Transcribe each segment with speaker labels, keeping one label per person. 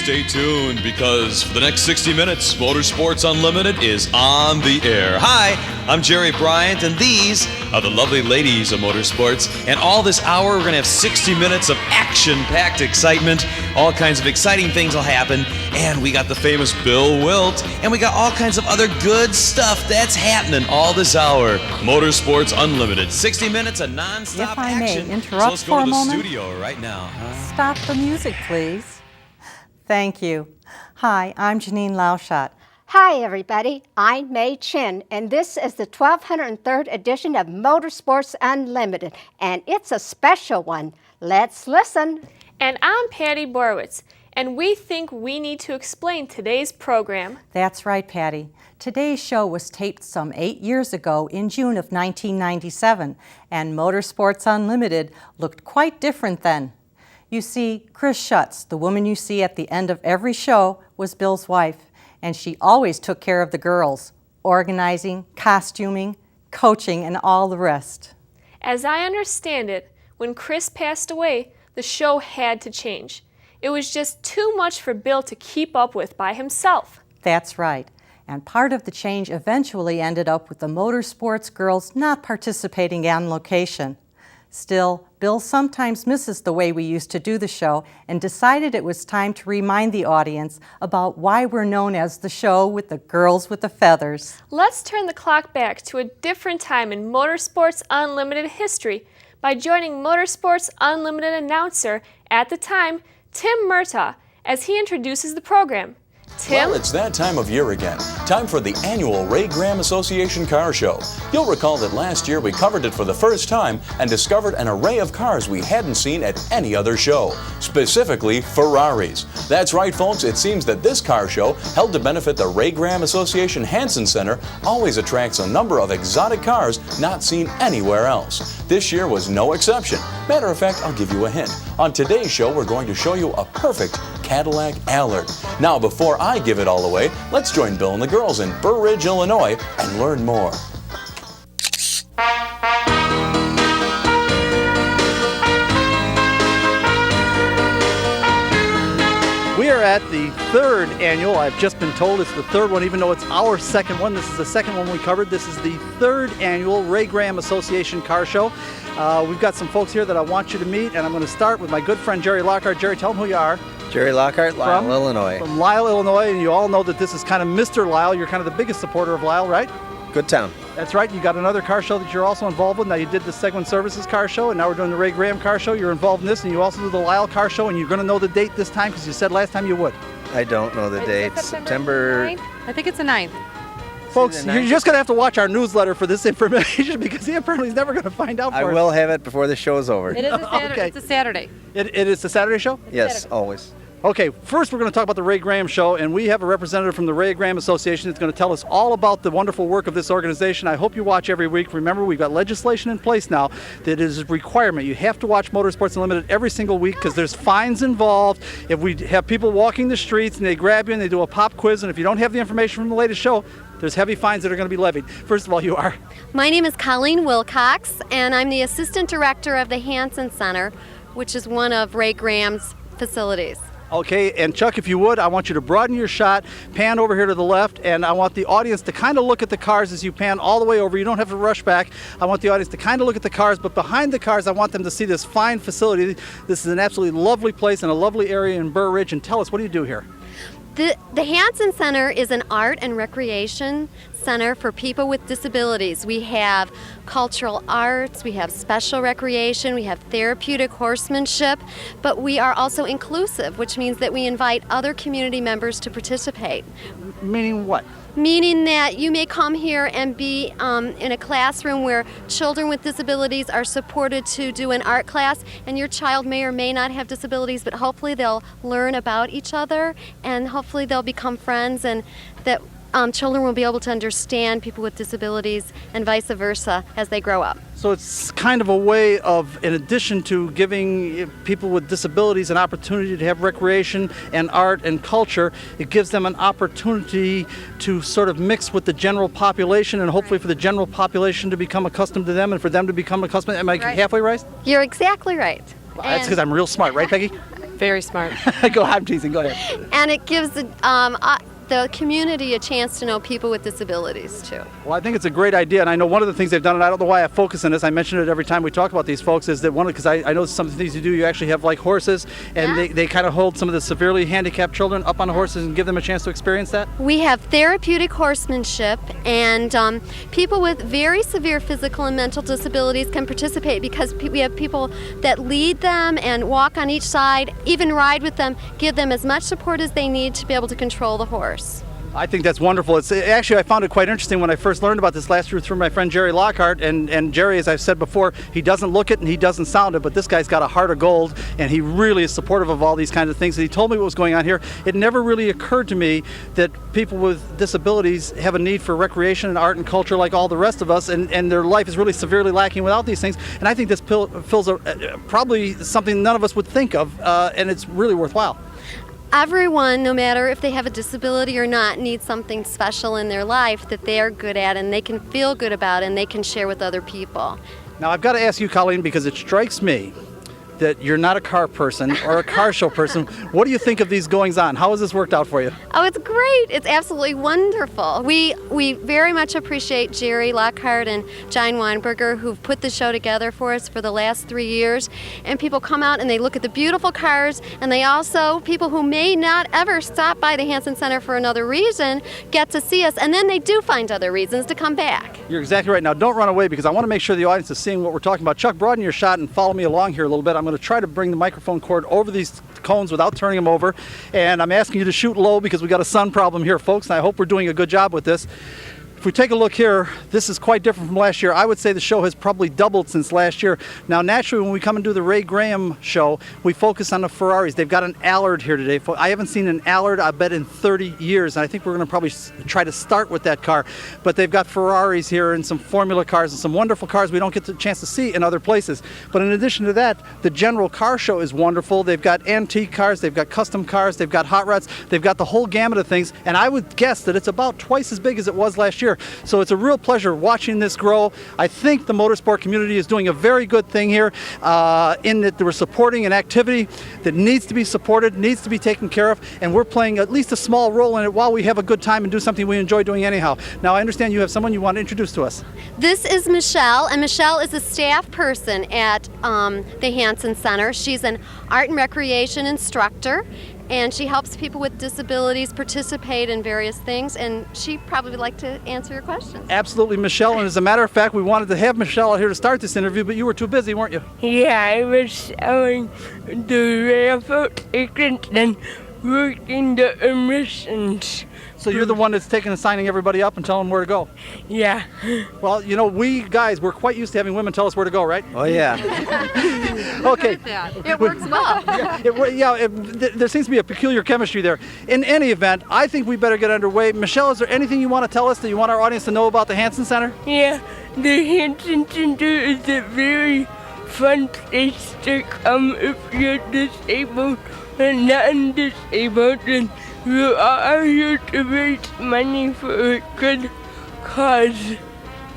Speaker 1: stay tuned because for the next 60 minutes, Motorsports Unlimited is on the air. Hi, I'm Jerry Bryant, and these are the lovely ladies of Motorsports. And all this hour, we're going to have 60 minutes of action-packed excitement. All kinds of exciting things will happen. And we got the famous Bill Wildt, and we got all kinds of other good stuff that's happening all this hour. Motorsports Unlimited, 60 minutes of non-stop action.
Speaker 2: If I may interrupt for a moment.
Speaker 1: So let's go to the studio right now.
Speaker 2: Stop the music, please. Thank you. Hi, I'm Janine Lauschat.
Speaker 3: Hi, everybody. I'm May Chin, and this is the 1203rd edition of Motorsports Unlimited, and it's a special one. Let's listen.
Speaker 4: And I'm Patty Borowitz, and we think we need to explain today's program.
Speaker 2: That's right, Patty. Today's show was taped some 8 years ago in June of 1997, and Motorsports Unlimited looked quite different then. You see, Chris Schutz, the woman you see at the end of every show, was Bill's wife, and she always took care of the girls, organizing, costuming, coaching, and all the rest.
Speaker 4: As I understand it, when Chris passed away, the show had to change. It was just too much for Bill to keep up with by himself.
Speaker 2: That's right. And part of the change eventually ended up with the Motorsports girls not participating on location. Still, Bill sometimes misses the way we used to do the show and decided it was time to remind the audience about why we're known as the show with the girls with the feathers.
Speaker 4: Let's turn the clock back to a different time in Motorsports Unlimited history by joining Motorsports Unlimited announcer at the time, Tim Murtaugh, as he introduces the program. Tim?
Speaker 5: Well, it's that time of year again. Time for the annual Ray Graham Association Car Show. You'll recall that last year we covered it for the first time and discovered an array of cars we hadn't seen at any other show, specifically Ferraris. That's right, folks, it seems that this car show, held to benefit the Ray Graham Association Hansen Center, always attracts a number of exotic cars not seen anywhere else. This year was no exception. Matter of fact, I'll give you a hint. On today's show, we're going to show you a perfect Cadillac Allard. Now, before I give it all away, let's join Bill and the girls in Burr Ridge, Illinois, and learn more.
Speaker 6: We are at the third annual. I've just been told it's the third one, even though it's our second one. This is the second one we covered. This is the third annual Ray Graham Association Car Show. We've got some folks here that I want you to meet, and I'm going to start with my good friend Jerry Lockhart. Jerry, tell them who you are.
Speaker 7: Jerry Lockhart, Lisle, Illinois.
Speaker 6: From Lisle, Illinois, and you all know that this is kind of Mr. Lisle. You're kind of the biggest supporter of Lisle, right?
Speaker 7: Good town.
Speaker 6: That's right. You got another car show that you're also involved with. Now you did the Seguin Services car show, and now we're doing the Ray Graham car show. You're involved in this, and you also do the Lisle car show, and you're going to know the date this time because you said last time you would.
Speaker 7: I don't know the date. September
Speaker 8: 9th? I think it's the 9th.
Speaker 6: Folks, you're just going to have to watch our newsletter for this information because he apparently is never going to find out for us.
Speaker 7: I will have it before the show's over.
Speaker 8: It is a Saturday.
Speaker 6: Okay.
Speaker 8: It's a Saturday.
Speaker 6: It is the Saturday show?
Speaker 7: Yes, always.
Speaker 6: Okay, first we're going to talk about the Ray Graham Show, and we have a representative from the Ray Graham Association that's going to tell us all about the wonderful work of this organization. I hope you watch every week. Remember, we've got legislation in place now that is a requirement. You have to watch Motorsports Unlimited every single week because there's fines involved. If we have people walking the streets and they grab you and they do a pop quiz, and if you don't have the information from the latest show, there's heavy fines that are going to be levied. First of all, you are?
Speaker 9: My name is Colleen Wilcox, and I'm the Assistant Director of the Hansen Center, which is one of Ray Graham's facilities.
Speaker 6: Okay, and Chuck, if you would, I want you to broaden your shot, pan over here to the left, and I want the audience to kind of look at the cars as you pan all the way over. You don't have to rush back. I want the audience to kind of look at the cars, but behind the cars, I want them to see this fine facility. This is an absolutely lovely place and a lovely area in Burr Ridge. And tell us, what do you do here?
Speaker 9: The Hansen Center is an art and recreation center for people with disabilities. We have cultural arts, we have special recreation, we have therapeutic horsemanship, but we are also inclusive, which means that we invite other community members to participate.
Speaker 6: Meaning what?
Speaker 9: Meaning that you may come here and be in a classroom where children with disabilities are supported to do an art class, and your child may or may not have disabilities, but hopefully they'll learn about each other and hopefully they'll become friends, and that children will be able to understand people with disabilities and vice versa as they grow up.
Speaker 6: So it's kind of a way of, in addition to giving people with disabilities an opportunity to have recreation and art and culture, it gives them an opportunity to sort of mix with the general population and hopefully for the general population to become accustomed to them and for them to become accustomed. Am I halfway right?
Speaker 9: You're exactly right.
Speaker 6: That's because I'm real smart, right, Peggy?
Speaker 8: Very smart.
Speaker 6: Go, I'm teasing. Go ahead.
Speaker 9: And it gives the community a chance to know people with disabilities too.
Speaker 6: Well, I think it's a great idea, and I know one of the things they've done, and I don't know why I focus on this, I mention it every time we talk about these folks, is that because I know some of the things you do, you actually have like horses, and they kind of hold some of the severely handicapped children up on the horses and give them a chance to experience that?
Speaker 9: We have therapeutic horsemanship, and people with very severe physical and mental disabilities can participate because we have people that lead them and walk on each side, even ride with them, give them as much support as they need to be able to control the horse.
Speaker 6: I think that's wonderful. Actually, I found it quite interesting when I first learned about this last year through my friend Jerry Lockhart. And Jerry, as I've said before, he doesn't look it and he doesn't sound it, but this guy's got a heart of gold, and he really is supportive of all these kinds of things. And he told me what was going on here. It never really occurred to me that people with disabilities have a need for recreation and art and culture like all the rest of us, and their life is really severely lacking without these things. And I think this fills probably something none of us would think of, and it's really worthwhile.
Speaker 9: Everyone, no matter if they have a disability or not, needs something special in their life that they are good at and they can feel good about and they can share with other people.
Speaker 6: Now, I've got to ask you, Colleen, because it strikes me that you're not a car person or a car show person. What do you think of these goings on? How has this worked out for you?
Speaker 9: Oh, it's great. It's absolutely wonderful. We very much appreciate Jerry Lockhart and John Weinberger, who've put the show together for us for the last 3 years. And people come out and they look at the beautiful cars, and they also, people who may not ever stop by the Hansen Center for another reason, get to see us, and then they do find other reasons to come back.
Speaker 6: You're exactly right. Now, don't run away, because I want to make sure the audience is seeing what we're talking about. Chuck, broaden your shot and follow me along here a little bit. I'm going to try to bring the microphone cord over these cones without turning them over, and I'm asking you to shoot low because we got a sun problem here, folks, and I hope we're doing a good job with this. If we take a look here, this is quite different from last year. I would say the show has probably doubled since last year. Now, naturally, when we come and do the Ray Graham show, we focus on the Ferraris. They've got an Allard here today. I haven't seen an Allard, I bet, in 30 years, and I think we're going to probably try to start with that car. But they've got Ferraris here and some Formula cars and some wonderful cars we don't get the chance to see in other places. But in addition to that, the general car show is wonderful. They've got antique cars, they've got custom cars, they've got hot rods, they've got the whole gamut of things, and I would guess that it's about twice as big as it was last year. So it's a real pleasure watching this grow. I think the motorsport community is doing a very good thing here in that we're supporting an activity that needs to be supported, needs to be taken care of, and we're playing at least a small role in it while we have a good time and do something we enjoy doing anyhow. Now, I understand you have someone you want to introduce to us.
Speaker 9: This is Michelle, and Michelle is a staff person at the Hansen Center. She's an art and recreation instructor, and she helps people with disabilities participate in various things, and she probably would like to answer your questions.
Speaker 6: Absolutely, Michelle, and as a matter of fact, we wanted to have Michelle out here to start this interview, but you were too busy, weren't you?
Speaker 10: Yeah, I was selling the railroad tickets and working the emissions.
Speaker 6: So you're the one that's taking and signing everybody up and telling them where to go?
Speaker 10: Yeah.
Speaker 6: Well, you know, we guys, we're quite used to having women tell us where to go, right?
Speaker 7: Oh, yeah.
Speaker 6: Okay.
Speaker 9: It works well.
Speaker 6: There seems to be a peculiar chemistry there. In any event, I think we better get underway. Michelle, is there anything you want to tell us that you want our audience to know about the Hansen Center?
Speaker 10: Yeah, the Hansen Center is a very fun place to come if you're disabled and non-disabled, and we are here to raise money for a good cause.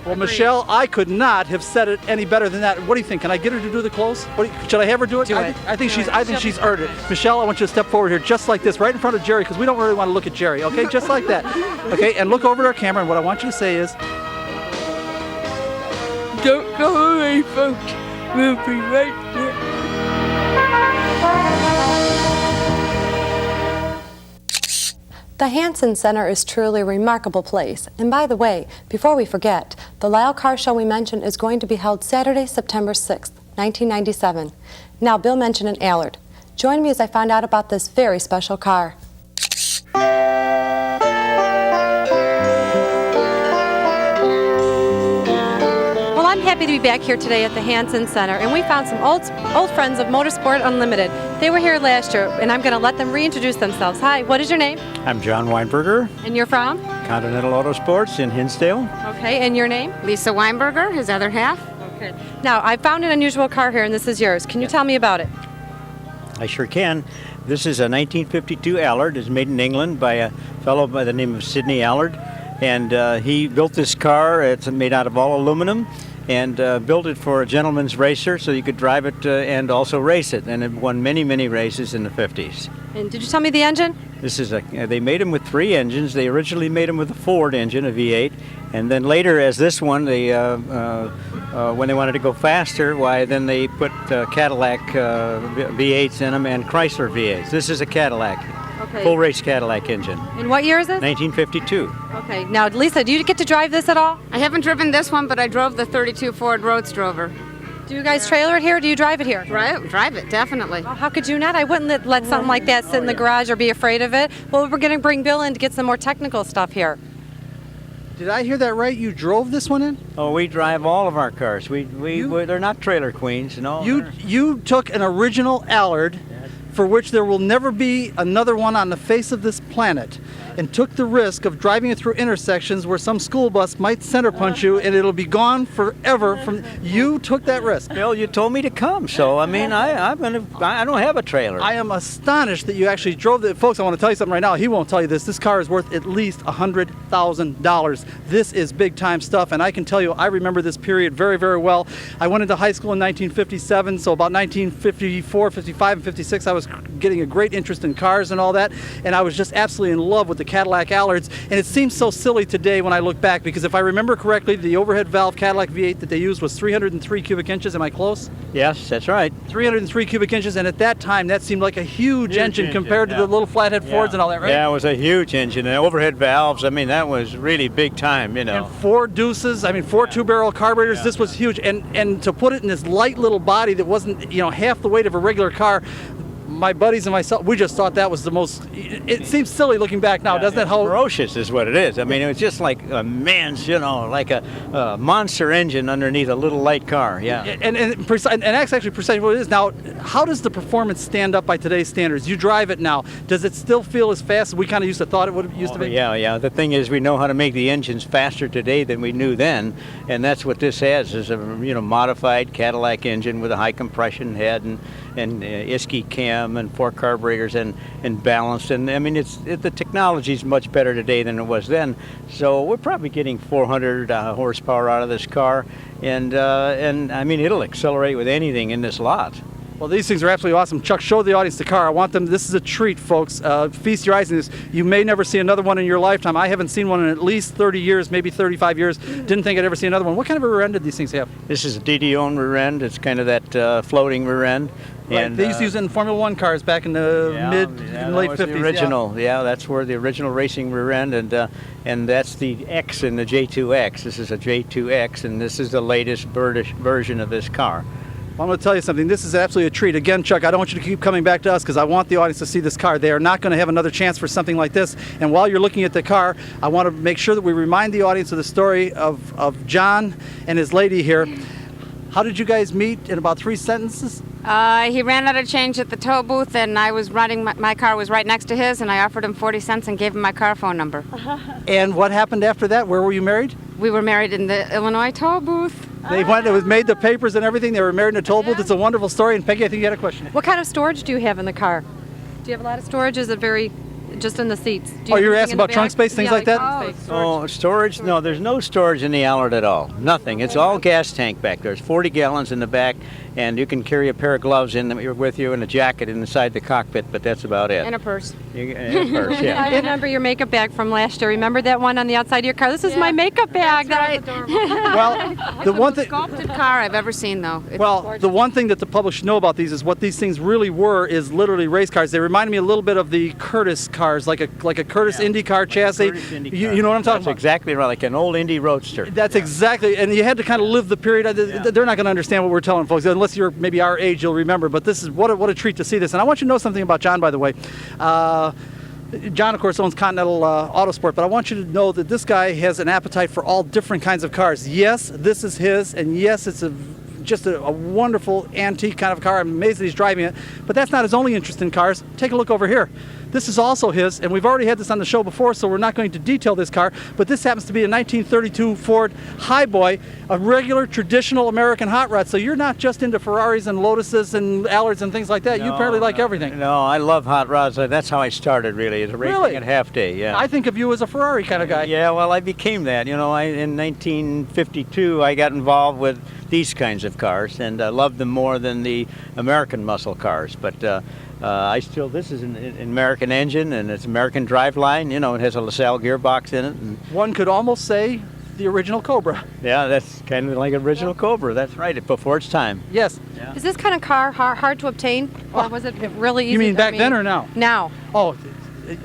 Speaker 6: Well, Michelle, I could not have said it any better than that. What do you think? Can I get her to do the close? Should I have her do it? I think she's earned it. Michelle, I want you to step forward here just like this, right in front of Jerry, because we don't really want to look at Jerry, okay? Just like that. Okay, and look over at our camera, and what I want you to say is...
Speaker 10: Don't go away, folks. We'll be right there.
Speaker 8: The Hansen Center is truly a remarkable place. And by the way, before we forget, the Lyle Car Show we mentioned is going to be held Saturday, September 6th, 1997. Now, Bill mentioned an Allard. Join me as I find out about this very special car. Well, I'm happy to be back here today at the Hansen Center, and we found some old friends of Motorsport Unlimited. They were here last year, and I'm going to let them reintroduce themselves. Hi, what is your name?
Speaker 11: I'm John Weinberger.
Speaker 8: And you're from?
Speaker 11: Continental Autosports in Hinsdale.
Speaker 8: Okay, and your name?
Speaker 12: Lisa Weinberger, his other half.
Speaker 8: Okay. Now, I found an unusual car here, and this is yours. Can you tell me about it?
Speaker 11: I sure can. This is a 1952 Allard. It's made in England by a fellow by the name of Sidney Allard. And he built this car. It's made out of all aluminum. and built it for a gentleman's racer so you could drive it and also race it. And it won many, many races in the 50s.
Speaker 8: And did you tell me the engine?
Speaker 11: This is they made them with 3 engines. They originally made them with a Ford engine, a V8, and then later, as this one, they when they wanted to go faster, why then they put Cadillac V8s in them and Chrysler V8s. This is a Cadillac, full race Cadillac engine.
Speaker 8: And what year is this?
Speaker 11: 1952.
Speaker 8: Okay. Now, Lisa, do you get to drive this at all?
Speaker 12: I haven't driven this one, but I drove the 32 Ford Roadster over.
Speaker 8: Do you guys trailer it here, or do you drive it here?
Speaker 12: Drive it, definitely.
Speaker 8: Oh, how could you not? I wouldn't let something like that sit in the garage or be afraid of it. Well, we're going to bring Bill in to get some more technical stuff here.
Speaker 6: Did I hear that right? You drove this one in?
Speaker 11: Oh, we drive all of our cars. They're not trailer queens, no.
Speaker 6: You took an original Allard, for which there will never be another one on the face of this planet, and took the risk of driving it through intersections where some school bus might center punch you and it'll be gone forever. You took that risk.
Speaker 11: Bill, you told me to come, so I mean, I don't have a trailer.
Speaker 6: I am astonished that you actually drove it. Folks, I want to tell you something right now. He won't tell you this. This car is worth at least $100,000. This is big time stuff, and I can tell you, I remember this period very, very well. I went into high school in 1957, so about 1954, 55, and 56, I was getting a great interest in cars and all that, and I was just absolutely in love with the Cadillac Allards, and it seems so silly today when I look back, because if I remember correctly, the overhead valve Cadillac V8 that they used was 303 cubic inches. Am I close?
Speaker 11: Yes, that's right.
Speaker 6: 303 cubic inches, and at that time, that seemed like a huge engine compared to the little flathead Fords and all that, right?
Speaker 11: Yeah, it was a huge engine, and overhead valves, I mean, that was really big time, you know.
Speaker 6: And 4 deuces, I mean, 4 two-barrel carburetors, this was huge, and to put it in this light little body that wasn't, half the weight of a regular car, my buddies and myself, we just thought that was the most, it seems silly looking back now, doesn't it? How
Speaker 11: ferocious is what it is. I mean, it was just like a man's, like a monster engine underneath a little light car, yeah.
Speaker 6: And that's actually precisely what it is. Now, how does the performance stand up by today's standards? You drive it now. Does it still feel as fast as we kind of used to thought it would used to be?
Speaker 11: Yeah. The thing is, we know how to make the engines faster today than we knew then, and that's what this has, is a modified Cadillac engine with a high compression head and Isky cam and 4 carburetors and balanced, and I mean the technology's much better today than it was then, so we're probably getting 400 horsepower out of this car, and I mean it'll accelerate with anything in this lot.
Speaker 6: Well, these things are absolutely awesome. Chuck, show the audience the car. I want them, this is a treat, folks. Feast your eyes on this. You may never see another one in your lifetime. I haven't seen one in at least 30 years, maybe 35 years. Didn't think I'd ever see another one. What kind of a rear end did these things have?
Speaker 11: This is a DD-owned rear end. It's kind of that floating rear end.
Speaker 6: Right.
Speaker 11: And,
Speaker 6: they used to use it in Formula One cars back in the late 50s.
Speaker 11: The original, that's where the original racing rear end, and that's the X in the J2X. This is a J2X, and this is the latest version of this car.
Speaker 6: Well, I'm going to tell you something. This is absolutely a treat. Again, Chuck, I don't want you to keep coming back to us because I want the audience to see this car. They are not going to have another chance for something like this. And while you're looking at the car, I want to make sure that we remind the audience of the story of John and his lady here. How did you guys meet in about 3 sentences?
Speaker 12: He ran out of change at the tow booth, and I was running, my car was right next to his, and I offered him 40 cents and gave him my car phone number.
Speaker 6: And what happened after that? Where were you married?
Speaker 12: We were married in the Illinois toll booth.
Speaker 6: They went, it was made the papers and everything. They were married in a toll booth. It's a wonderful story. And Peggy, I think you had a question.
Speaker 8: What kind of storage do you have in the car? Do you have a lot of storage? Is it very just in the seats?
Speaker 6: You're asking about trunk space, things like that?
Speaker 11: Storage? No, there's no storage in the Allard at all. Nothing. It's all gas tank back there. There's 40 gallons in the back, and you can carry a pair of gloves with you and a jacket inside the cockpit, but that's about it.
Speaker 12: And a purse.
Speaker 11: And a purse, yeah.
Speaker 8: I remember your makeup bag from last year. Remember that one on the outside of your car? This is my makeup bag.
Speaker 12: That's
Speaker 8: right.
Speaker 6: Well, the one thing.
Speaker 12: Sculpted car I've ever seen, though. It's
Speaker 6: well, the one thing that the public should know about these is what these things really were is literally race cars. They reminded me a little bit of the Curtis cars, like a Curtis Indy car chassis. You know what I'm talking about?
Speaker 11: That's exactly right, like an old Indy Roadster.
Speaker 6: That's exactly, and you had to kind of live the period. They're not going to understand what we're telling folks unless you're maybe our age. You'll remember, but this is what a treat to see this. And I want you to know something about John, by the way. John, of course, owns Continental Autosport, but I want you to know that this guy has an appetite for all different kinds of cars. Yes, this is his, and yes, it's a just a wonderful antique kind of car. I'm amazed that he's driving it. But that's not his only interest in cars. Take a look over here. This is also his, and we've already had this on the show before, so we're not going to detail this car, but this happens to be a 1932 Ford Highboy, a regular traditional American hot rod. So you're not just into Ferraris and Lotuses and Allards and things like that. You apparently like everything.
Speaker 11: No, I love hot rods. That's how I started, really, as a racing at half day. Yeah.
Speaker 6: I think of you as a Ferrari kind of guy.
Speaker 11: Yeah, well, I became that. In 1952, I got involved with these kinds of cars, and I loved them more than the American muscle cars. But this is an American engine, and it's American driveline. It has a LaSalle gearbox in it. And
Speaker 6: one could almost say the original Cobra.
Speaker 11: Yeah, that's kind of like original Cobra. That's right, before its time.
Speaker 6: Yes.
Speaker 11: Yeah.
Speaker 8: Is this kind of car hard to obtain, or was it really easy?
Speaker 6: You mean back then or now?
Speaker 8: Now.
Speaker 6: Oh,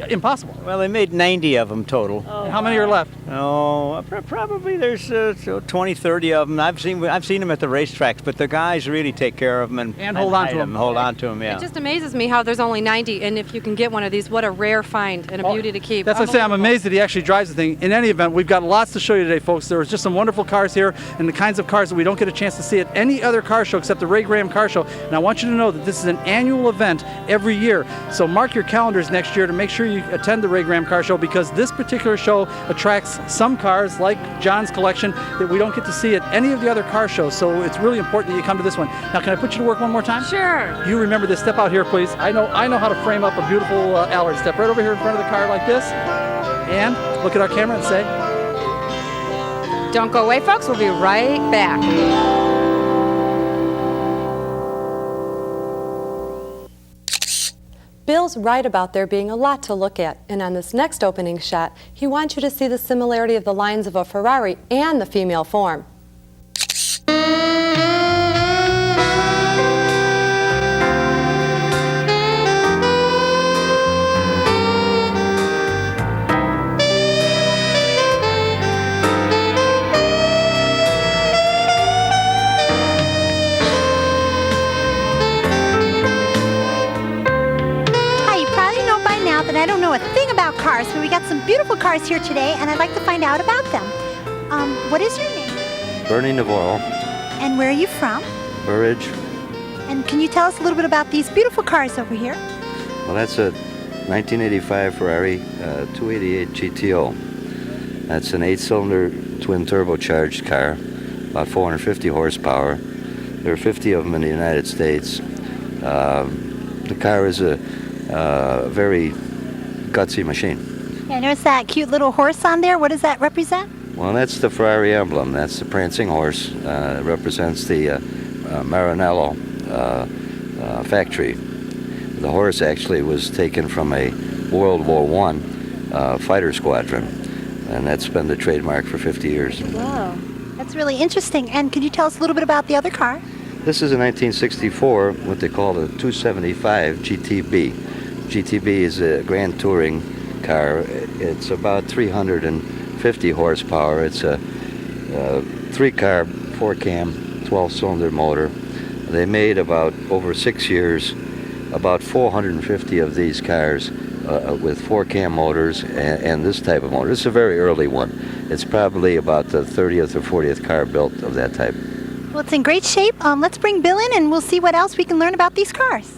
Speaker 6: impossible.
Speaker 11: Well, they made 90 of them total.
Speaker 6: Oh, how many are left?
Speaker 11: Oh, probably there's 20, 30 of them. I've seen them at the racetracks, but the guys really take care of them and
Speaker 6: hold on to them.
Speaker 11: Hold on to them, yeah.
Speaker 8: It just amazes me how there's only 90, and if you can get one of these, what a rare find and a beauty to keep.
Speaker 6: That's what I say. I'm amazed that he actually drives the thing. In any event, we've got lots to show you today, folks. There was just some wonderful cars here, and the kinds of cars that we don't get a chance to see at any other car show except the Ray Graham Car Show. And I want you to know that this is an annual event every year. So mark your calendars next year to make sure you attend the Ray Graham Car Show, because this particular show attracts some cars, like John's collection, that we don't get to see at any of the other car shows. So it's really important that you come to this one. Now, can I put you to work one more time?
Speaker 8: Sure.
Speaker 6: You remember this. Step out here, please. I know how to frame up a beautiful Allard. Step right over here in front of the car like this, and look at our camera and say,
Speaker 8: Don't go away, folks. We'll be right back. Bill's right about there being a lot to look at, and on this next opening shot, he wants you to see the similarity of the lines of a Ferrari and the female form.
Speaker 13: I don't know a thing about cars, but we got some beautiful cars here today, and I'd like to find out about them. What is your name?
Speaker 14: Bernie Navarro.
Speaker 13: And where are you from?
Speaker 14: Burridge.
Speaker 13: And can you tell us a little bit about these beautiful cars over here?
Speaker 14: Well, that's a 1985 Ferrari 288 GTO. That's an 8-cylinder twin turbocharged car, about 450 horsepower. There are 50 of them in the United States. The car is a very gutsy machine.
Speaker 13: Yeah, I noticed that cute little horse on there. What does that represent?
Speaker 14: Well, that's the Ferrari emblem. That's the prancing horse. It represents the Maranello factory. The horse actually was taken from a World War I fighter squadron, and that's been the trademark for 50 years.
Speaker 13: Whoa, that's really interesting. And could you tell us a little bit about the other car?
Speaker 14: This is a 1964, what they call the 275 GTB. GTB is a Grand Touring car. It's about 350 horsepower. It's a 3-car, 4-cam, 12-cylinder motor. They made over 6 years, about 450 of these cars with 4-cam motors and this type of motor. This is a very early one. It's probably about the 30th or 40th car built of that type.
Speaker 13: Well, it's in great shape. Let's bring Bill in and we'll see what else we can learn about these cars.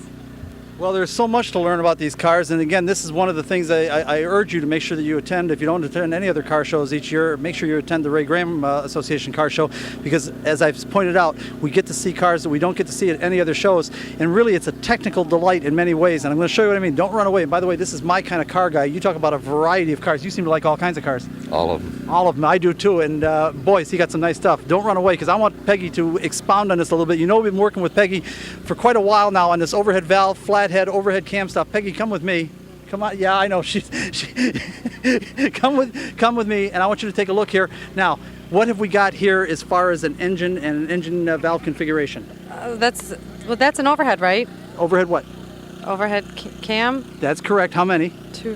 Speaker 6: Well, there's so much to learn about these cars, and again, this is one of the things I urge you to make sure that you attend. If you don't attend any other car shows each year, make sure you attend the Ray Graham Association Car Show, because as I've pointed out, we get to see cars that we don't get to see at any other shows, and really it's a technical delight in many ways, and I'm going to show you what I mean. Don't run away. And by the way, this is my kind of car guy. You talk about a variety of cars. You seem to like all kinds of cars.
Speaker 14: All of them.
Speaker 6: All of them. I do too, and boys, he got some nice stuff. Don't run away, because I want Peggy to expound on this a little bit. You know, we've been working with Peggy for quite a while now on this overhead valve, flathead, overhead cam stuff. Peggy, come with me. Come on. Yeah, I know. She come with me, and I want you to take a look here. Now, what have we got here as far as an engine and an engine valve configuration?
Speaker 8: That's an overhead, right?
Speaker 6: Overhead what?
Speaker 8: Overhead cam.
Speaker 6: That's correct. How many?
Speaker 8: 2.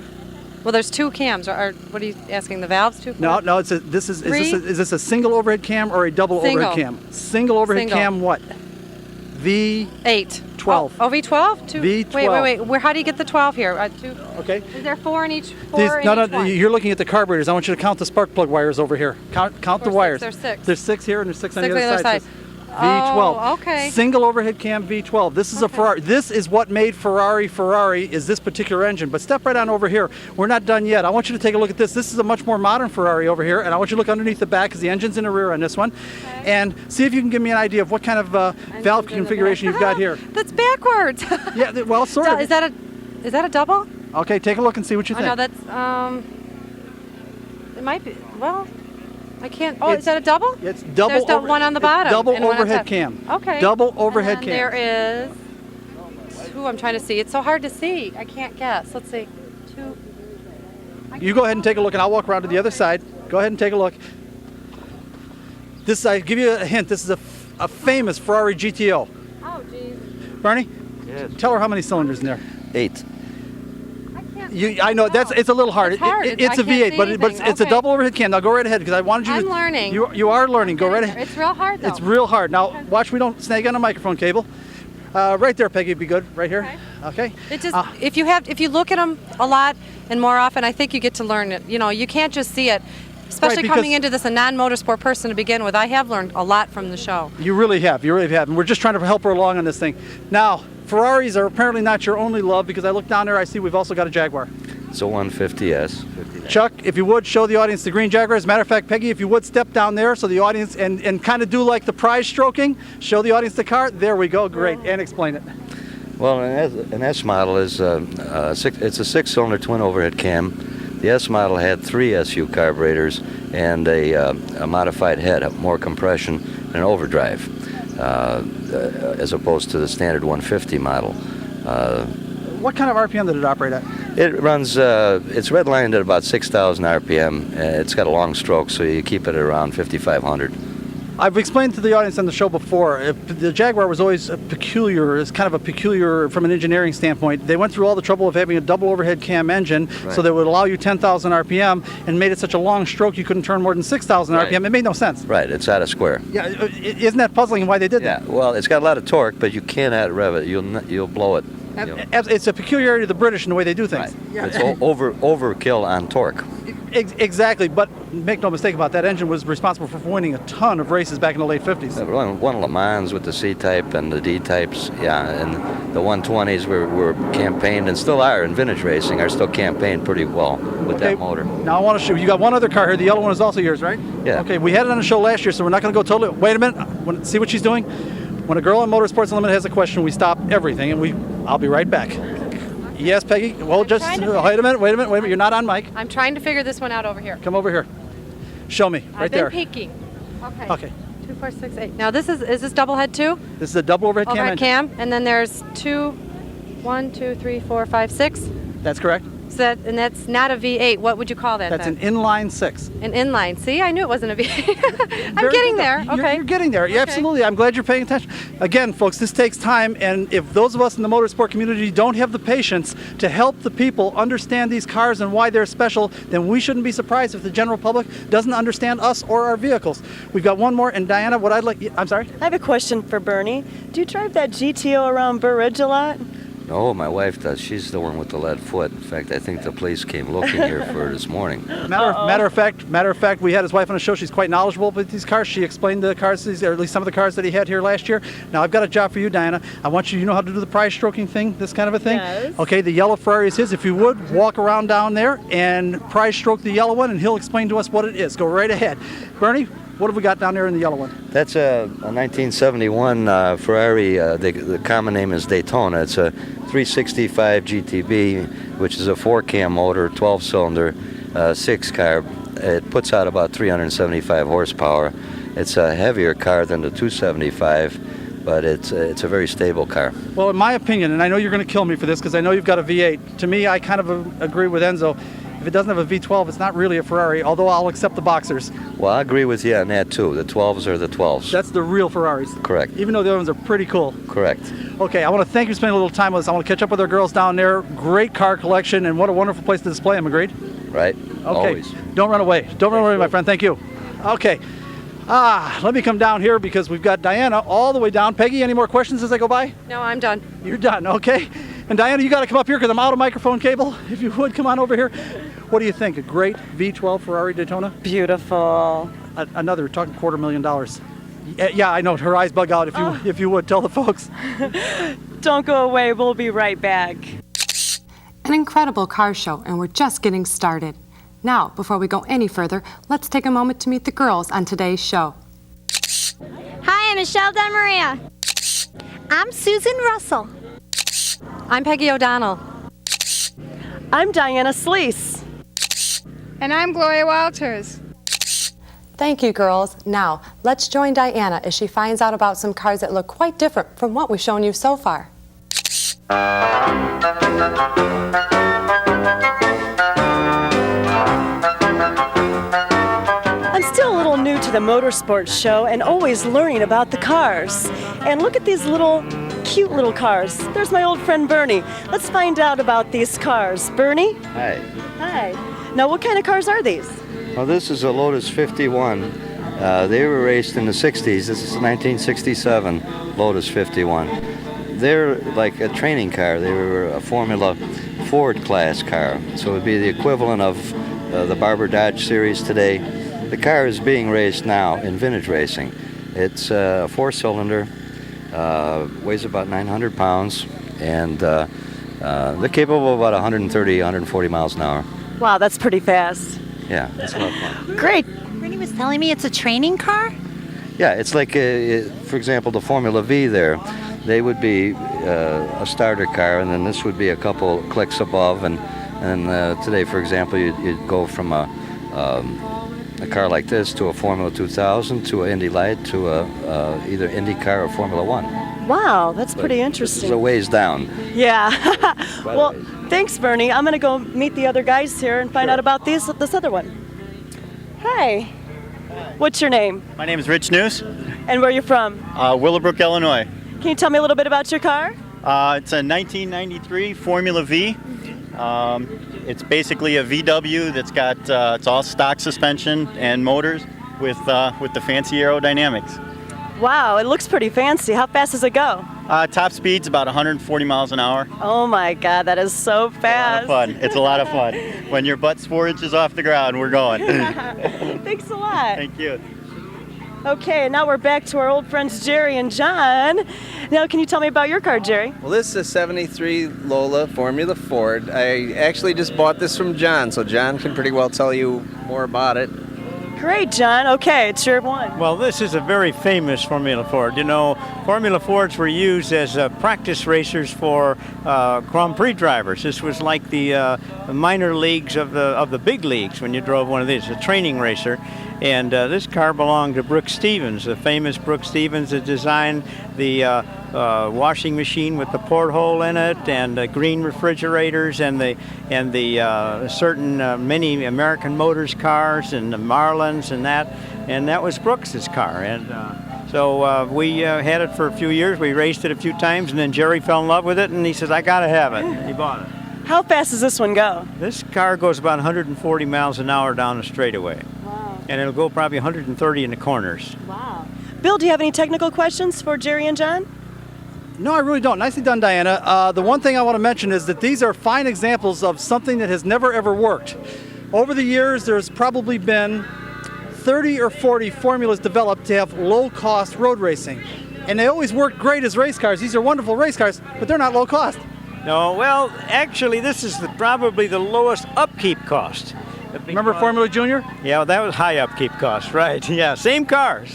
Speaker 8: Well, there's 2 cams. Or what are you asking? The valves 2?
Speaker 6: No. Is this a single overhead cam or a double overhead cam? Single overhead cam. What? V8. 12.
Speaker 8: Oh, V12? 2.
Speaker 6: V12.
Speaker 8: Wait. How do you get the 12 here? 2.
Speaker 6: Okay.
Speaker 8: Is there 4 in each?
Speaker 6: You're looking at the carburetors. I want you to count the spark plug wires over here. Count the wires.
Speaker 8: There's 6.
Speaker 6: There's 6 here and there's 6 on the other side. V12.
Speaker 8: Oh, okay.
Speaker 6: Single overhead cam V12. This is a Ferrari. This is what made Ferrari, is this particular engine. But step right on over here. We're not done yet. I want you to take a look at this. This is a much more modern Ferrari over here, and I want you to look underneath the back because the engine's in the rear on this one. Okay. And see if you can give me an idea of what kind of valve configuration you've got here.
Speaker 8: That's backwards.
Speaker 6: Yeah, well, sort of.
Speaker 8: Is that a double?
Speaker 6: Okay, take a look and see what you think.
Speaker 8: No, that's it might be. Well, I can't. Oh, is that a double?
Speaker 6: It's double.
Speaker 8: There's one on the bottom.
Speaker 6: Double
Speaker 8: and one on
Speaker 6: overhead
Speaker 8: top.
Speaker 6: cam.
Speaker 8: Okay.
Speaker 6: Double overhead cam.
Speaker 8: There is two. I'm trying to see. It's so hard to see. I can't guess. Let's see. Two.
Speaker 6: You go ahead and take a look, and I'll walk around to the other side. Go ahead and take a look. This, I give you a hint. This is a famous Ferrari GTO.
Speaker 8: Oh, geez.
Speaker 6: Bernie?
Speaker 14: Yes.
Speaker 6: Tell her how many cylinders in there.
Speaker 14: 8.
Speaker 6: I know it's a little hard.
Speaker 8: It's hard.
Speaker 6: It's a V8, but it's a double overhead cam. Now go right ahead because I wanted you to.
Speaker 8: I'm learning.
Speaker 6: You are learning. Go right ahead.
Speaker 8: It's real hard though.
Speaker 6: It's real hard. Now watch we don't snag on a microphone cable. Right there, Peggy, would be good. Right here. Okay.
Speaker 8: It just if you look at them a lot and more often, I think you get to learn it. You know, you can't just see it. Especially coming into this a non-motorsport person to begin with, I have learned a lot from the show.
Speaker 6: You really have. And we're just trying to help her along on this thing. Now, Ferraris are apparently not your only love because I look down there, I see we've also got a Jaguar.
Speaker 14: It's a 150S.
Speaker 6: Chuck, if you would, show the audience the green Jaguar. As a matter of fact, Peggy, if you would step down there so the audience, and kind of do like the prize stroking, show the audience the car. There we go, great, and explain it.
Speaker 14: Well, an S model is it's a 6-cylinder twin overhead cam. The S model had 3 SU carburetors and a modified head, more compression, and an overdrive, as opposed to the standard 150 model.
Speaker 6: What kind of RPM did it operate at?
Speaker 14: It runs, it's redlined at about 6,000 RPM. It's got a long stroke, so you keep it around 5,500.
Speaker 6: I've explained to the audience on the show before, the Jaguar was always it's kind of a peculiar from an engineering standpoint. They went through all the trouble of having a double overhead cam engine, so that would allow you 10,000 RPM and made it such a long stroke you couldn't turn more than 6,000 RPM. It made no sense.
Speaker 14: Right, it's out of square.
Speaker 6: Yeah, isn't that puzzling why they did that?
Speaker 14: Yeah, well, it's got a lot of torque, but you cannot rev it. You'll blow it.
Speaker 6: It's a peculiarity of the British in the way they do things.
Speaker 14: Right. Yeah. It's overkill on torque.
Speaker 6: Exactly, but make no mistake about that engine was responsible for winning a ton of races back in the late 50s.
Speaker 14: One Le Mans with the C-type and the D-types, and the 120s were campaigned and still are in vintage racing, are still campaigned pretty well with that motor.
Speaker 6: Now I want to show you got one other car here. The yellow one is also yours, right?
Speaker 14: Yeah.
Speaker 6: Okay, we had it on the show last year, so we're not going to go totally. Wait a minute. See what she's doing? When a girl in Motorsports Unlimited has a question, we stop everything, and I'll be right back. Yes, Peggy. Well, just wait a minute. You're not on mic.
Speaker 8: I'm trying to figure this one out over here.
Speaker 6: Come over here. Show me right there.
Speaker 8: I've been peeking. Okay.
Speaker 6: Okay.
Speaker 8: 2, 4, 6, 8. Now is this double head too?
Speaker 6: This is a double overhead cam.
Speaker 8: Overhead cam, and then there's 1, 2, 3, 4, 5, 6.
Speaker 6: That's correct.
Speaker 8: So that's not a V8. What would you call that?
Speaker 6: That's
Speaker 8: then?
Speaker 6: an inline 6.
Speaker 8: An inline. See, I knew it wasn't a V8. I'm getting there. Okay.
Speaker 6: You're getting there. Yeah, absolutely. I'm glad you're paying attention. Again, folks, this takes time, and if those of us in the motorsport community don't have the patience to help the people understand these cars and why they're special, then we shouldn't be surprised if the general public doesn't understand us or our vehicles. We've got one more, and Diana, I'm sorry?
Speaker 15: I have a question for Bernie. Do you drive that GTO around Burr Ridge a lot?
Speaker 14: No, my wife does. She's the one with the lead foot. In fact, I think the police came looking here for her this morning.
Speaker 6: Matter of fact, we had his wife on the show. She's quite knowledgeable about these cars. She explained the cars, or at least some of the cars that he had here last year. Now, I've got a job for you, Diana. I want you know how to do the prize stroking thing, this kind of a thing?
Speaker 15: Yes.
Speaker 6: Okay, the yellow Ferrari is his. If you would, walk around down there and prize stroke the yellow one, and he'll explain to us what it is. Go right ahead. Bernie, what have we got down there in the yellow one?
Speaker 14: That's a 1971 Ferrari. The common name is Daytona. It's a 365 GTB, which is a 4-cam motor, 12-cylinder, 6-carb. It puts out about 375 horsepower. It's a heavier car than the 275, but it's a very stable car.
Speaker 6: Well, in my opinion, and I know you're going to kill me for this because I know you've got a V8. To me, I kind of agree with Enzo. If it doesn't have a V12, it's not really a Ferrari, although I'll accept the boxers.
Speaker 14: Well, I agree with you on that, too. The 12s are the 12s.
Speaker 6: That's the real Ferraris.
Speaker 14: Correct.
Speaker 6: Even though the other ones are pretty cool.
Speaker 14: Correct.
Speaker 6: Okay, I want to thank you for spending a little time with us. I want to catch up with our girls down there. Great car collection, and what a wonderful place to display them, agreed?
Speaker 14: Right.
Speaker 6: Okay.
Speaker 14: Always.
Speaker 6: Don't run away. Don't run away, my friend. Thank you. Okay. Let me come down here because we've got Diana all the way down. Peggy, any more questions as I go by?
Speaker 8: No, I'm done.
Speaker 6: You're done, okay. And Diana, you got to come up here because I'm out of microphone cable. If you would, come on over here. What do you think? A great V12 Ferrari Daytona?
Speaker 15: Beautiful.
Speaker 6: Another, talking $250,000. Yeah, I know. Her eyes bug out. If you would tell the folks.
Speaker 15: Don't go away. We'll be right back.
Speaker 8: An incredible car show, and we're just getting started. Now, before we go any further, let's take a moment to meet the girls on today's show.
Speaker 16: Hi, I'm Michelle DeMaria.
Speaker 13: I'm Susan Russell.
Speaker 8: I'm Peggy O'Donnell.
Speaker 15: I'm Diana Sleece.
Speaker 16: And I'm Gloria Walters.
Speaker 8: Thank you, girls. Now, let's join Diana as she finds out about some cars that look quite different from what we've shown you so far.
Speaker 15: I'm still a little new to the Motorsports show and always learning about the cars. And look at these cute little cars. There's my old friend Bernie. Let's find out about these cars. Bernie?
Speaker 14: Hi.
Speaker 15: Hi. Now, what kind of cars are these?
Speaker 14: Well, this is a Lotus 51. They were raced in the 60s. This is a 1967 Lotus 51. They're like a training car. They were a Formula Ford class car. So it would be the equivalent of the Barber Dodge series today. The car is being raced now in vintage racing. It's a four-cylinder, weighs about 900 pounds, and they're capable of about 130, 140 miles an hour.
Speaker 15: Wow, that's pretty fast.
Speaker 14: Yeah, that's a lot of fun.
Speaker 15: Great.
Speaker 13: Bernie was telling me it's a training car?
Speaker 14: Yeah, it's like, for example, the Formula V there. They would be a starter car, and then this would be a couple clicks above. And today, for example, you'd go from a car like this to a Formula 2000 to an Indy Light to either Indy car or Formula One.
Speaker 15: Wow, that's pretty interesting.
Speaker 14: This is a ways down.
Speaker 15: Yeah. Well, thanks, Bernie. I'm going to go meet the other guys here and find out about this other one. Hi. What's your name?
Speaker 17: My name is Rich News.
Speaker 15: And where are you from?
Speaker 17: Willowbrook, Illinois.
Speaker 15: Can you tell me a little bit about your car?
Speaker 17: It's a 1993 Formula V. It's basically a VW that's got it's all stock suspension and motors with the fancy aerodynamics.
Speaker 15: Wow, it looks pretty fancy. How fast does it go?
Speaker 17: Top speed's about 140 miles an hour.
Speaker 15: Oh my God, that is so fast.
Speaker 17: It's a lot of fun. It's a lot of fun. When your butt's 4 inches off the ground, we're going.
Speaker 15: Thanks a lot.
Speaker 17: Thank you.
Speaker 15: Okay, now we're back to our old friends Jerry and John. Now, can you tell me about your car, Jerry?
Speaker 7: Well, this is a 73 Lola Formula Ford. I actually just bought this from John, so John can pretty well tell you more about it.
Speaker 15: Great, John. Okay, it's your one.
Speaker 11: Well, this is a very famous Formula Ford. You know, Formula Fords were used as practice racers for Grand Prix drivers. This was like the minor leagues of the big leagues when you drove one of these, a training racer. And this car belonged to Brooks Stevens, the famous Brooks Stevens that designed the washing machine with the porthole in it, and green refrigerators, and the certain many American Motors cars and the Marlins and that was Brooks's car. And so we had it for a few years. We raced it a few times, and then Jerry fell in love with it, and he says, "I gotta have it." And he bought it.
Speaker 15: How fast does this one go?
Speaker 11: This car goes about 140 miles an hour down the straightaway.
Speaker 15: Wow.
Speaker 11: And it'll go probably 130 in the corners.
Speaker 15: Wow. Bill, do you have any technical questions for Jerry and John?
Speaker 6: No, I really don't. Nicely done, Diana. The one thing I want to mention is that these are fine examples of something that has never ever worked. Over the years, there's probably been 30 or 40 formulas developed to have low-cost road racing. And they always work great as race cars. These are wonderful race cars, but they're not low cost.
Speaker 11: No, well, actually, this is probably the lowest upkeep cost.
Speaker 6: Remember Formula Junior?
Speaker 11: Yeah, that was high upkeep cost, right. Yeah, same car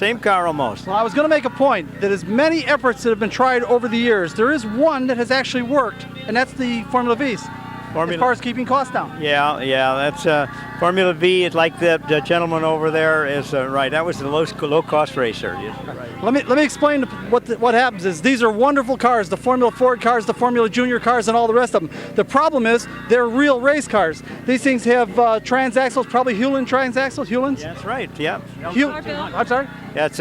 Speaker 11: almost.
Speaker 6: Well, I was going to make a point that as many efforts that have been tried over the years, there is one that has actually worked, and that's the Formula Vs. As far as keeping costs down.
Speaker 11: Yeah, that's Formula V. It's like the gentleman over there is right. That was the low cost racer. Right.
Speaker 6: Let me explain what happens. Is these are wonderful cars, the Formula Ford cars, the Formula Junior cars, and all the rest of them. The problem is they're real race cars. These things have transaxles, probably Hewland transaxles. Hewlands.
Speaker 11: That's right. Yeah.
Speaker 6: I'm sorry.
Speaker 11: That's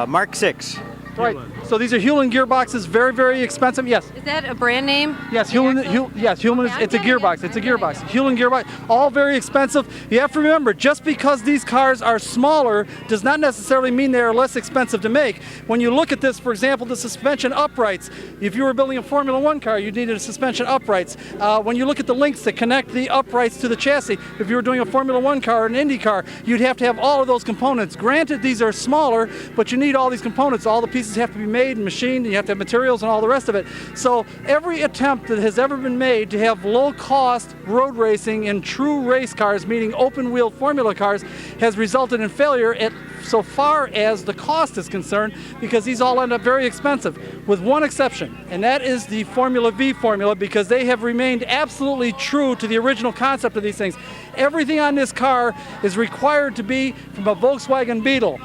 Speaker 11: Mark 6.
Speaker 6: Right. So these are Hewlett gearboxes, very, very expensive. Yes.
Speaker 8: Is that a brand name?
Speaker 6: Yes, Hewlett. Yes, Hewlett. It's a gearbox. It's a gearbox. Hewlett gearbox. All very expensive. You have to remember, just because these cars are smaller does not necessarily mean they are less expensive to make. When you look at this, for example, the suspension uprights. If you were building a Formula One car, you needed a suspension uprights. When you look at the links that connect the uprights to the chassis, if you were doing a Formula One car or an Indy car, you'd have to have all of those components. Granted, these are smaller, but you need all these components. All the pieces have to be made and machined, and you have to have materials and all the rest of it. So every attempt that has ever been made to have low-cost road racing in true race cars, meaning open-wheel formula cars, has resulted in failure so far as the cost is concerned, because these all end up very expensive, with one exception, and that is the Formula V formula, because they have remained absolutely true to the original concept of these things. Everything on this car is required to be from a Volkswagen Beetle.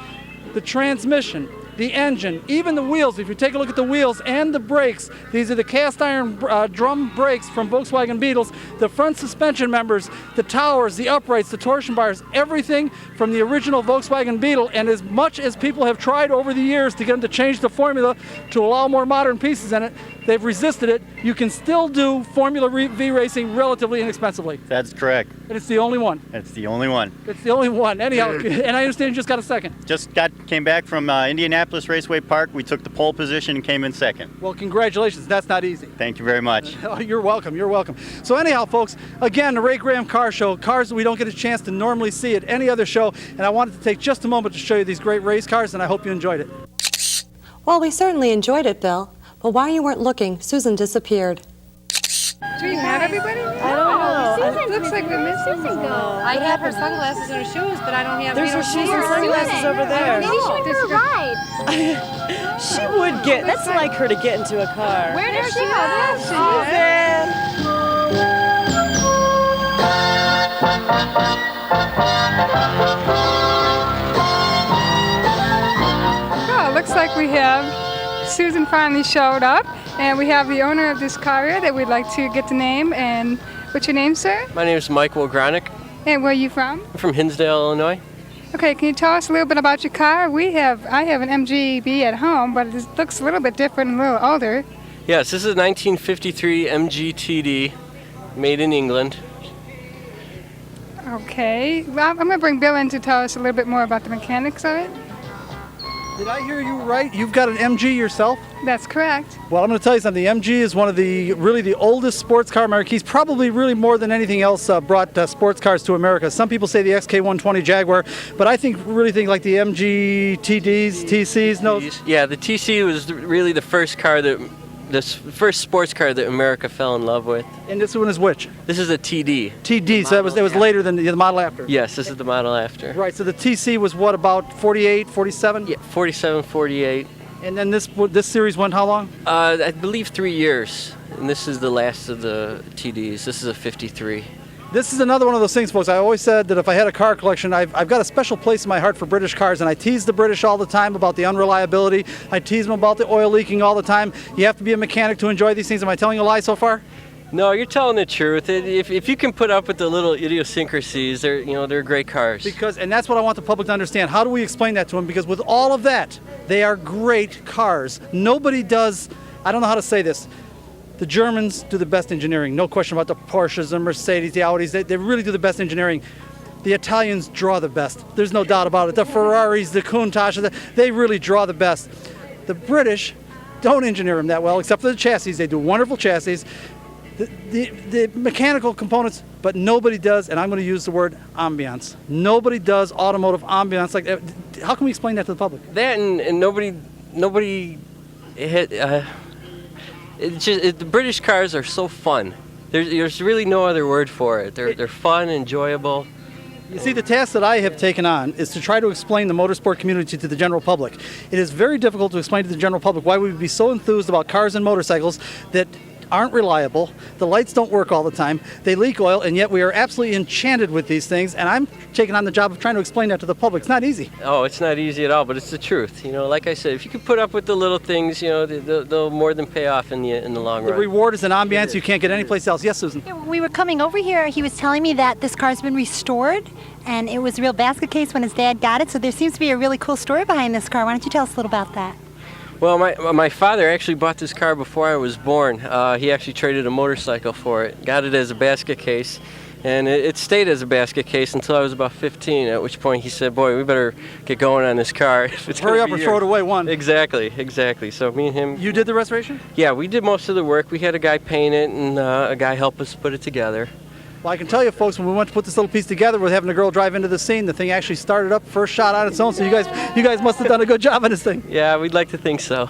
Speaker 6: The transmission, the engine, even the wheels. If you take a look at the wheels and the brakes, these are the cast iron drum brakes from Volkswagen Beetles. The front suspension members, the towers, the uprights, the torsion bars, everything from the original Volkswagen Beetle. And as much as people have tried over the years to get them to change the formula to allow more modern pieces in it, they've resisted it. You can still do Formula V racing relatively inexpensively.
Speaker 17: That's correct.
Speaker 6: And it's the only one.
Speaker 17: It's the only one.
Speaker 6: It's the only one. Anyhow, and I understand you just got a second.
Speaker 17: Came back from Indianapolis Raceway Park. We took the pole position and came in second.
Speaker 6: Well, congratulations. That's not easy.
Speaker 17: Thank you very much.
Speaker 6: Oh, you're welcome. You're welcome. So anyhow, folks, again, the Ray Graham Car Show, cars that we don't get a chance to normally see at any other show, and I wanted to take just a moment to show you these great race cars, and I hope you enjoyed it.
Speaker 8: Well, we certainly enjoyed it, Bill. But while you weren't looking, Susan disappeared.
Speaker 16: Do we have everybody?
Speaker 15: I don't know.
Speaker 16: It looks like we missed Susan.
Speaker 12: I have her sunglasses and her shoes, but I don't have.
Speaker 15: There's her shoes and sunglasses over there.
Speaker 16: Maybe she went for a ride.
Speaker 15: She would get. That's like her to get into a car.
Speaker 16: Where did she go? There she Oh, it looks like we have Susan finally showed up, and we have the owner of this car here that we'd like to get the name. And what's your name, sir?
Speaker 18: My name is Mike Wolgronick.
Speaker 16: And where are you from?
Speaker 18: I'm from Hinsdale, Illinois.
Speaker 16: Okay, can you tell us a little bit about your car? I have an MGB at home, but it looks a little bit different and a little older.
Speaker 18: Yes, this is a 1953 MGTD, made in England.
Speaker 16: Okay, well, I'm going to bring Bill in to tell us a little bit more about the mechanics of it.
Speaker 6: Did I hear you right? You've got an MG yourself?
Speaker 16: That's correct.
Speaker 6: Well, I'm going to tell you something. The MG is one of the oldest sports car marquees, probably really more than anything else brought sports cars to America. Some people say the XK120 Jaguar, but I really think like the MG TDs, TCs. No.
Speaker 18: Yeah, the TC was really the first first sports car that America fell in love with.
Speaker 6: And this one is which?
Speaker 18: This is a TD.
Speaker 6: TD, so that was later than the model after?
Speaker 18: Yes, this is the model after.
Speaker 6: Right, so the TC was what, about 48, 47?
Speaker 18: Yeah, 47, 48.
Speaker 6: And then this series went how long?
Speaker 18: I believe 3 years, and this is the last of the TDs. This is a 53.
Speaker 6: This is another one of those things, folks. I always said that if I had a car collection, I've got a special place in my heart for British cars, and I tease the British all the time about the unreliability. I tease them about the oil leaking all the time. You have to be a mechanic to enjoy these things. Am I telling a lie so far?
Speaker 18: No, you're telling the truth. If you can put up with the little idiosyncrasies, they're great cars.
Speaker 6: And that's what I want the public to understand. How do we explain that to them? Because with all of that, they are great cars. Nobody does, I don't know how to say this. The Germans do the best engineering, no question about the Porsches, the Mercedes, the Audis. They really do the best engineering. The Italians draw the best. There's no doubt about it. The Ferraris, the Countach, they really draw the best. The British don't engineer them that well, except for the chassis. They do wonderful chassis. The mechanical components, but nobody does, and I'm going to use the word ambiance. Nobody does automotive ambiance. Like, how can we explain that to the public?
Speaker 18: That and nobody the British cars are so fun. There's really no other word for it. They're fun, enjoyable.
Speaker 6: You see, the task that I have taken on is to try to explain the motorsport community to the general public. It is very difficult to explain to the general public why we would be so enthused about cars and motorcycles that aren't reliable, the lights don't work all the time, they leak oil, and yet we are absolutely enchanted with these things, and I'm taking on the job of trying to explain that to the public. It's not easy.
Speaker 18: Oh, it's not easy at all, but it's the truth. Like I said, if you can put up with the little things, they'll more than pay off in the long run.
Speaker 6: The reward is an ambiance you can't get anyplace else. Yes, Susan?
Speaker 13: Yeah, when we were coming over here, he was telling me that this car's been restored, and it was a real basket case when his dad got it, so there seems to be a really cool story behind this car. Why don't you tell us a little about that?
Speaker 18: Well, my father actually bought this car before I was born. He actually traded a motorcycle for it. Got it as a basket case. And it stayed as a basket case until I was about 15, at which point he said, boy, we better get going on this car.
Speaker 6: Hurry up or throw it away, one.
Speaker 18: Exactly. So me and him...
Speaker 6: You did the restoration?
Speaker 18: Yeah, we did most of the work. We had a guy paint it and a guy help us put it together.
Speaker 6: Well, I can tell you, folks, when we went to put this little piece together with having a girl drive into the scene, the thing actually started up first shot on its own, so you guys must have done a good job on this thing.
Speaker 18: Yeah, we'd like to think so.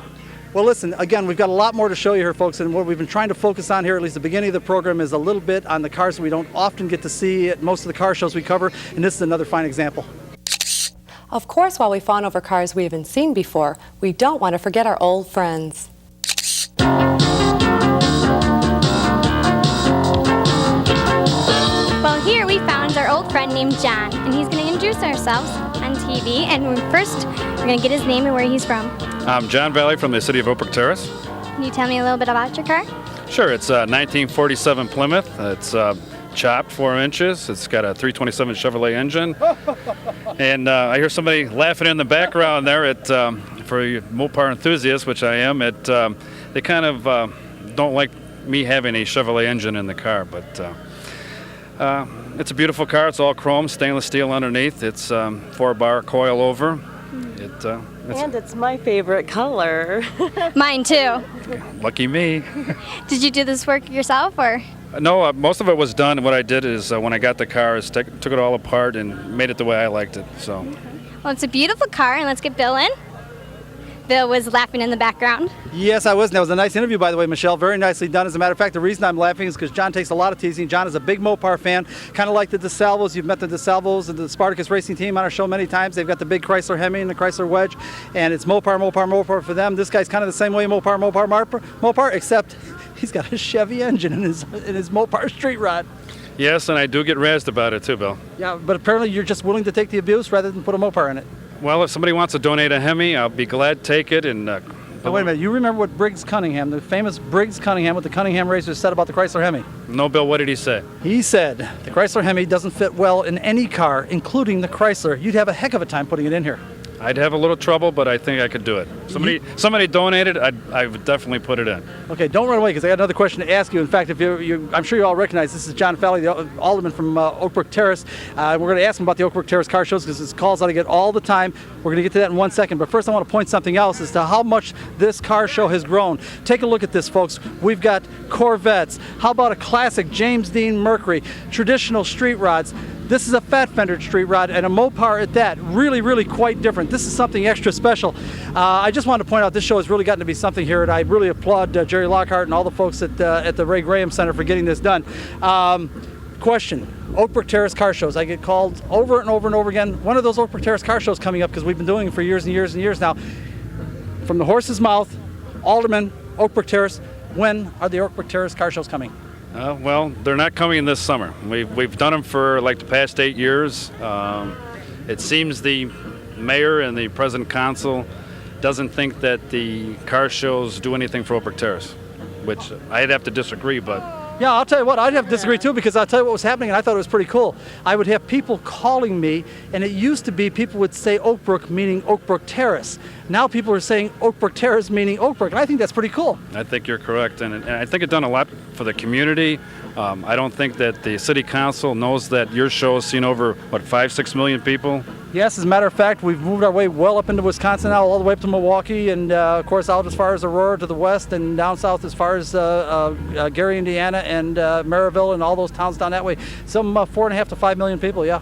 Speaker 6: Well, listen, again, we've got a lot more to show you here, folks, and what we've been trying to focus on here, at least the beginning of the program, is a little bit on the cars that we don't often get to see at most of the car shows we cover, and this is another fine example.
Speaker 8: Of course, while we fawn over cars we haven't seen before, we don't want to forget our old friends.
Speaker 19: Well, here we found our old friend named John, and he's going to introduce ourselves on TV. And first, we're going to get his name and where he's from.
Speaker 20: I'm John Valley from the city of Oak Brook Terrace.
Speaker 19: Can you tell me a little bit about your car?
Speaker 20: Sure, it's a 1947 Plymouth. It's chopped 4 inches. It's got a 327 Chevrolet engine. And I hear somebody laughing in the background there. For you Mopar enthusiasts, which I am, they kind of don't like me having a Chevrolet engine in the car, but it's a beautiful car. It's all chrome, stainless steel underneath. It's 4-bar coil over.
Speaker 15: And it's my favorite color.
Speaker 19: Mine too.
Speaker 20: Lucky me.
Speaker 19: Did you do this work yourself, or?
Speaker 20: No, most of it was done. What I did is when I got the car, is took it all apart and made it the way I liked it. So.
Speaker 19: Well, it's a beautiful car, and let's get Bill in. Bill was laughing in the background.
Speaker 6: Yes, I was. And that was a nice interview, by the way, Michelle. Very nicely done. As a matter of fact, the reason I'm laughing is because John takes a lot of teasing. John is a big Mopar fan, kind of like the DeSalvos. You've met the DeSalvos and the Spartacus racing team on our show many times. They've got the big Chrysler Hemi and the Chrysler Wedge, and it's Mopar for them. This guy's kind of the same way, Mopar, except he's got a Chevy engine in his Mopar street rod.
Speaker 20: Yes, and I do get razzed about it too, Bill.
Speaker 6: Yeah, but apparently you're just willing to take the abuse rather than put a Mopar in it.
Speaker 20: Well, if somebody wants to donate a Hemi, I'll be glad to take it. And
Speaker 6: wait a minute, you remember what Briggs Cunningham, the famous Briggs Cunningham with the Cunningham racers, said about the Chrysler Hemi?
Speaker 20: No, Bill, what did he say?
Speaker 6: He said the Chrysler Hemi doesn't fit well in any car, including the Chrysler. You'd have a heck of a time putting it in here.
Speaker 20: I'd have a little trouble, but I think I could do it. Somebody donated, I would definitely put it in.
Speaker 6: Okay, don't run away, because I got another question to ask you. In fact, I'm sure you all recognize this is John Falley, the alderman from Oak Brook Terrace. We're going to ask him about the Oak Brook Terrace car shows, because his calls I get all the time. We're going to get to that in 1 second. But first, I want to point something else as to how much this car show has grown. Take a look at this, folks. We've got Corvettes. How about a classic James Dean Mercury? Traditional street rods. This is a fat fendered street rod and a Mopar at that. Really, really quite different. This is something extra special. I just wanted to point out this show has really gotten to be something here, and I really applaud Jerry Lockhart and all the folks at the Ray Graham Center for getting this done. Question. Oak Brook Terrace car shows. I get called over and over and over again. One of those Oak Brook Terrace car shows coming up, because we've been doing it for years and years and years now. From the horse's mouth, Alderman, Oak Brook Terrace, when are the Oak Brook Terrace car shows coming?
Speaker 20: Well, they're not coming this summer. We've done them for like the past 8 years. It seems the mayor and the president council doesn't think that the car shows do anything for Oak Brook Terrace, which I'd have to disagree, but...
Speaker 6: Yeah, I'll tell you what, I'd have to disagree too, because I'll tell you what was happening, and I thought it was pretty cool. I would have people calling me, and it used to be people would say Oak Brook meaning Oak Brook Terrace. Now people are saying Oak Brook Terrace meaning Oak Brook, and I think that's pretty cool.
Speaker 20: I think you're correct, and I think it's done a lot for the community. I don't think that the city council knows that your show has seen over, 5-6 million people?
Speaker 6: Yes, as a matter of fact, we've moved our way well up into Wisconsin now, all the way up to Milwaukee, and of course out as far as Aurora to the west, and down south as far as Gary, Indiana, and Maryville, and all those towns down that way. Some 4.5 to 5 million people, yeah.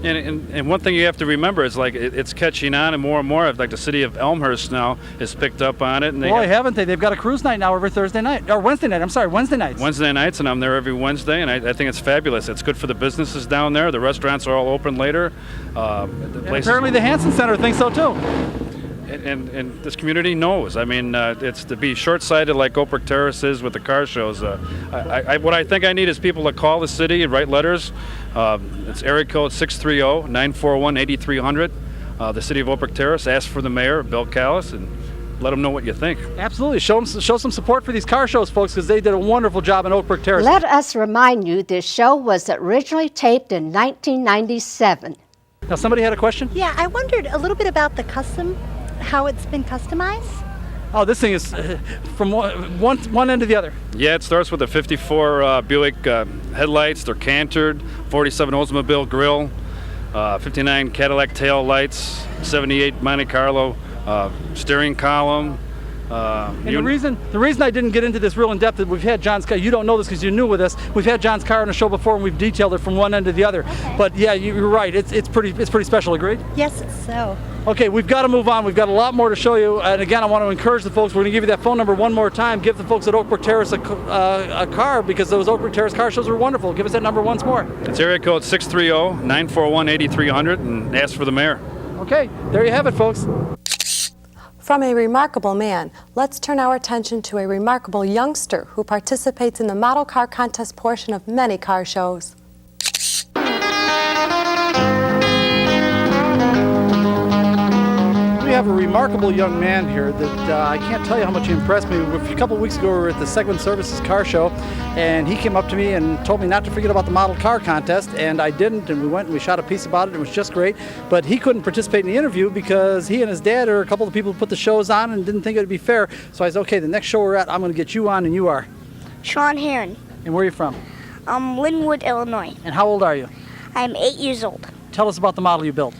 Speaker 20: And one thing you have to remember is it's catching on and more. Like the city of Elmhurst now has picked up on it. And
Speaker 6: Boy, haven't they? They've got a cruise night now every Thursday night. Or Wednesday night, I'm sorry, Wednesday nights.
Speaker 20: Wednesday nights, and I'm there every Wednesday, and I think it's fabulous. It's good for the businesses down there. The restaurants are all open later.
Speaker 6: Apparently the Hansen Center thinks so too.
Speaker 20: And this community knows. I mean, it's to be short-sighted like Oak Brook Terrace is with the car shows. What I think I need is people to call the city and write letters. It's area code 630-941-8300. The city of Oak Brook Terrace. Ask for the mayor, Bill Callis, and let them know what you think.
Speaker 6: Absolutely. Show some support for these car shows, folks, because they did a wonderful job in Oak Brook Terrace.
Speaker 3: Let us remind you, this show was originally taped in 1997.
Speaker 6: Now, somebody had a question?
Speaker 13: Yeah, I wondered a little bit about the custom, how it's been customized.
Speaker 6: Oh, this thing is from one end to the other.
Speaker 20: Yeah, it starts with a 54 Buick headlights. They're cantered, 47 Oldsmobile grill, 59 Cadillac tail lights, 78 Monte Carlo steering column.
Speaker 6: And the reason I didn't get into this real in depth is we've had John's car. You don't know this because you're new with us. We've had John's car on the show before, and we've detailed it from one end to the other.
Speaker 13: Okay.
Speaker 6: But yeah, you're right. It's pretty special. Agreed?
Speaker 13: Yes, it's so.
Speaker 6: Okay, we've got to move on. We've got a lot more to show you. And again, I want to encourage the folks. We're going to give you that phone number one more time. Give the folks at Oakbrook Terrace a car, because those Oakbrook Terrace car shows are wonderful. Give us that number once more.
Speaker 20: It's area code 630-941-8300, and ask for the mayor.
Speaker 6: Okay, there you have it, folks.
Speaker 8: From a remarkable man, let's turn our attention to a remarkable youngster who participates in the model car contest portion of many car shows.
Speaker 6: We have a remarkable young man here that I can't tell you how much he impressed me. A couple of weeks ago, we were at the Segment Services car show, and he came up to me and told me not to forget about the model car contest, and I didn't, and we went and we shot a piece about it. It was just great, but he couldn't participate in the interview because he and his dad are a couple of the people who put the shows on and didn't think it would be fair. So I said, okay, the next show we're at, I'm going to get you on, and you are?
Speaker 21: Sean Heron.
Speaker 6: And where are you from?
Speaker 21: Linwood, Illinois.
Speaker 6: And how old are you?
Speaker 21: I'm 8 years old.
Speaker 6: Tell us about the model you built.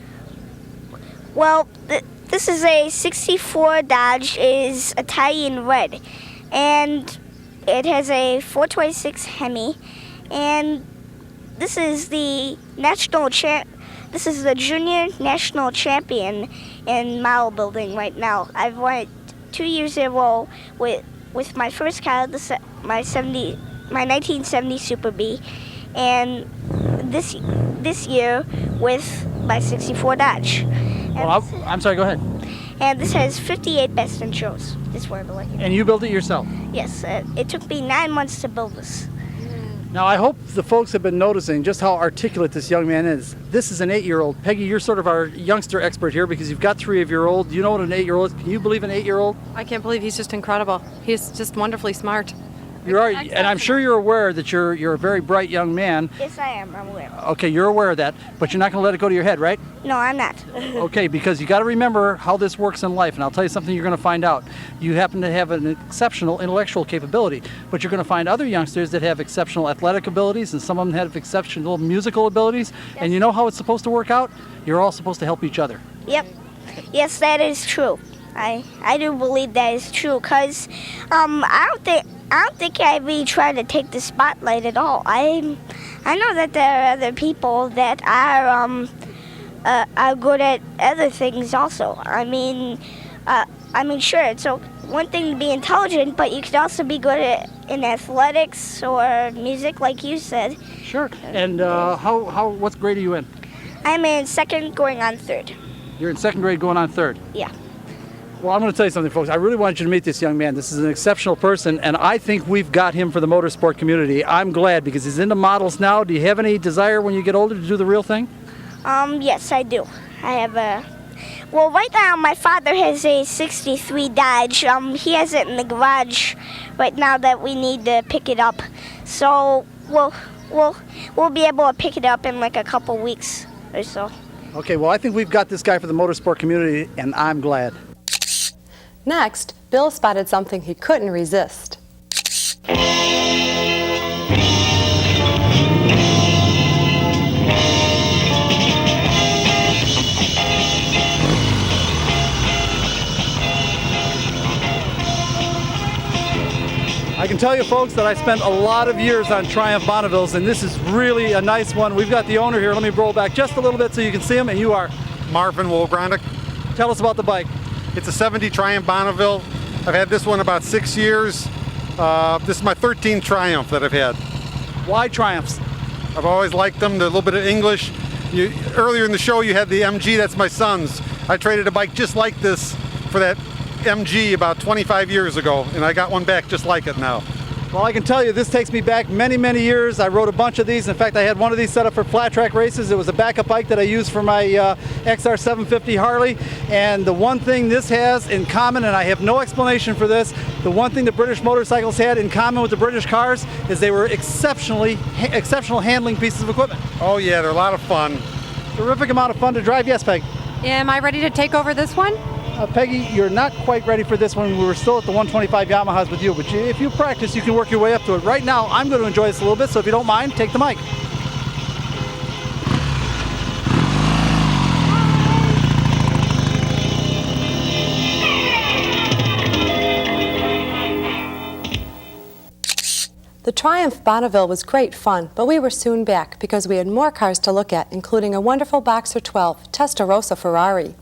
Speaker 21: Well, this is a 64 Dodge. It is Italian red, and it has a 426 Hemi, and this is the This is the junior national champion in model building right now. I've won it 2 years in a row with my first car, my 1970 Super B, and this year with my 64 Dodge.
Speaker 6: Well, I'm sorry, go ahead.
Speaker 21: And this has 58 best in shows. This is what I like.
Speaker 6: And you built it yourself?
Speaker 21: Yes, it took me 9 months to build this.
Speaker 6: Now, I hope the folks have been noticing just how articulate this young man is. This is an 8-year-old. Peggy, you're sort of our youngster expert here because you've got 3 of your old. Do you know what an 8-year-old is? Can you believe an 8-year-old?
Speaker 8: I can't believe he's just incredible. He's just wonderfully smart.
Speaker 6: You are, and I'm sure you're aware that you're a very bright young man.
Speaker 21: Yes, I am. I'm aware.
Speaker 6: Okay, you're aware of that, but you're not going to let it go to your head, right?
Speaker 21: No, I'm not.
Speaker 6: Okay, because you got to remember how this works in life, and I'll tell you something you're going to find out. You happen to have an exceptional intellectual capability, but you're going to find other youngsters that have exceptional athletic abilities, and some of them have exceptional musical abilities, and you know how it's supposed to work out? You're all supposed to help each other.
Speaker 21: Yep. Yes, that is true. I do believe that is true, because I don't think I really try to take the spotlight at all. I know that there are other people that are good at other things also. I mean, sure, it's one thing to be intelligent, but you could also be good in athletics or music, like you said.
Speaker 6: Sure. And what grade are you in?
Speaker 21: I'm in 2nd, going on 3rd.
Speaker 6: You're in 2nd grade, going on 3rd.
Speaker 21: Yeah.
Speaker 6: Well, I'm going to tell you something, folks. I really want you to meet this young man. This is an exceptional person, and I think we've got him for the motorsport community. I'm glad because he's into models now. Do you have any desire when you get older to do the real thing?
Speaker 21: Yes, I do. I have well, right now my father has a 63 Dodge. He has it in the garage right now that we need to pick it up. So we'll be able to pick it up in like a couple weeks or so.
Speaker 6: Okay, well, I think we've got this guy for the motorsport community, and I'm glad.
Speaker 8: Next, Bill spotted something he couldn't resist.
Speaker 6: I can tell you, folks, that I spent a lot of years on Triumph Bonnevilles, and this is really a nice one. We've got the owner here. Let me roll back just a little bit so you can see him, and you are?
Speaker 22: Marvin Wolgronick.
Speaker 6: Tell us about the bike.
Speaker 22: It's a 70 Triumph Bonneville. I've had this one about 6 years. This is my 13th Triumph that I've had.
Speaker 6: Why Triumphs?
Speaker 22: I've always liked them. They're a little bit of English. Earlier in the show you had the MG, that's my son's. I traded a bike just like this for that MG about 25 years ago, and I got one back just like it now.
Speaker 6: Well, I can tell you, this takes me back many, many years. I rode a bunch of these. In fact, I had one of these set up for flat track races. It was a backup bike that I used for my XR750 Harley. And the one thing this has in common, and I have no explanation for this, the one thing the British motorcycles had in common with the British cars is they were exceptional handling pieces of equipment.
Speaker 22: Oh yeah, they're a lot of fun.
Speaker 6: Terrific amount of fun to drive. Yes, Peg?
Speaker 8: Am I ready to take over this one?
Speaker 6: Peggy, you're not quite ready for this one. We were still at the 125 Yamahas with you, but if you practice, you can work your way up to it. Right now, I'm going to enjoy this a little bit, so if you don't mind, take the mic.
Speaker 8: The Triumph Bonneville was great fun, but we were soon back because we had more cars to look at, including a wonderful Boxer 12 Testarossa Ferrari.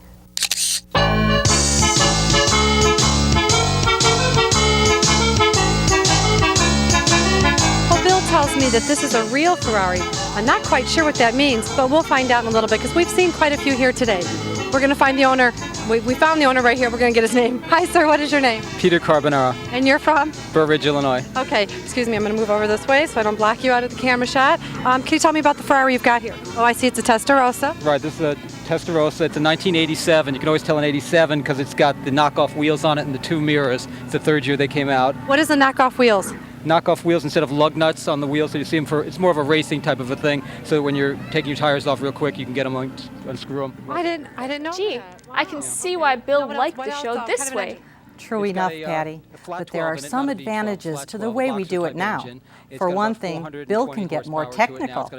Speaker 1: Well, Bill tells me that this is a real Ferrari. I'm not quite sure what that means, but we'll find out in a little bit because we've seen quite a few here today. We're going to find the owner. We found the owner right here. We're going to get his name. Hi, sir. What is your name?
Speaker 2: Peter Carbonara,
Speaker 1: And you're from?
Speaker 2: Burr Ridge, Illinois.
Speaker 1: Okay. Excuse me. I'm going to move over this way so I don't block you out of the camera shot. Can you tell me about the Ferrari you've got here? Oh, I see. It's a Testarossa.
Speaker 2: Right, this is a Testarossa. It's a 1987. You can always tell an 87 because it's got the knockoff wheels on it and the two mirrors. It's the third year they came out.
Speaker 1: What is the knockoff wheels?
Speaker 2: Knockoff wheels instead of lug nuts on the wheels, so you see them for, it's more of a racing type of a thing, so that when you're taking your tires off real quick, you can get them, unscrew them.
Speaker 1: I didn't know.
Speaker 4: Gee, I can see why Bill liked the show this way.
Speaker 23: True enough, Patty, but there are some advantages to the way we do it now. For one thing, Bill can get more technical.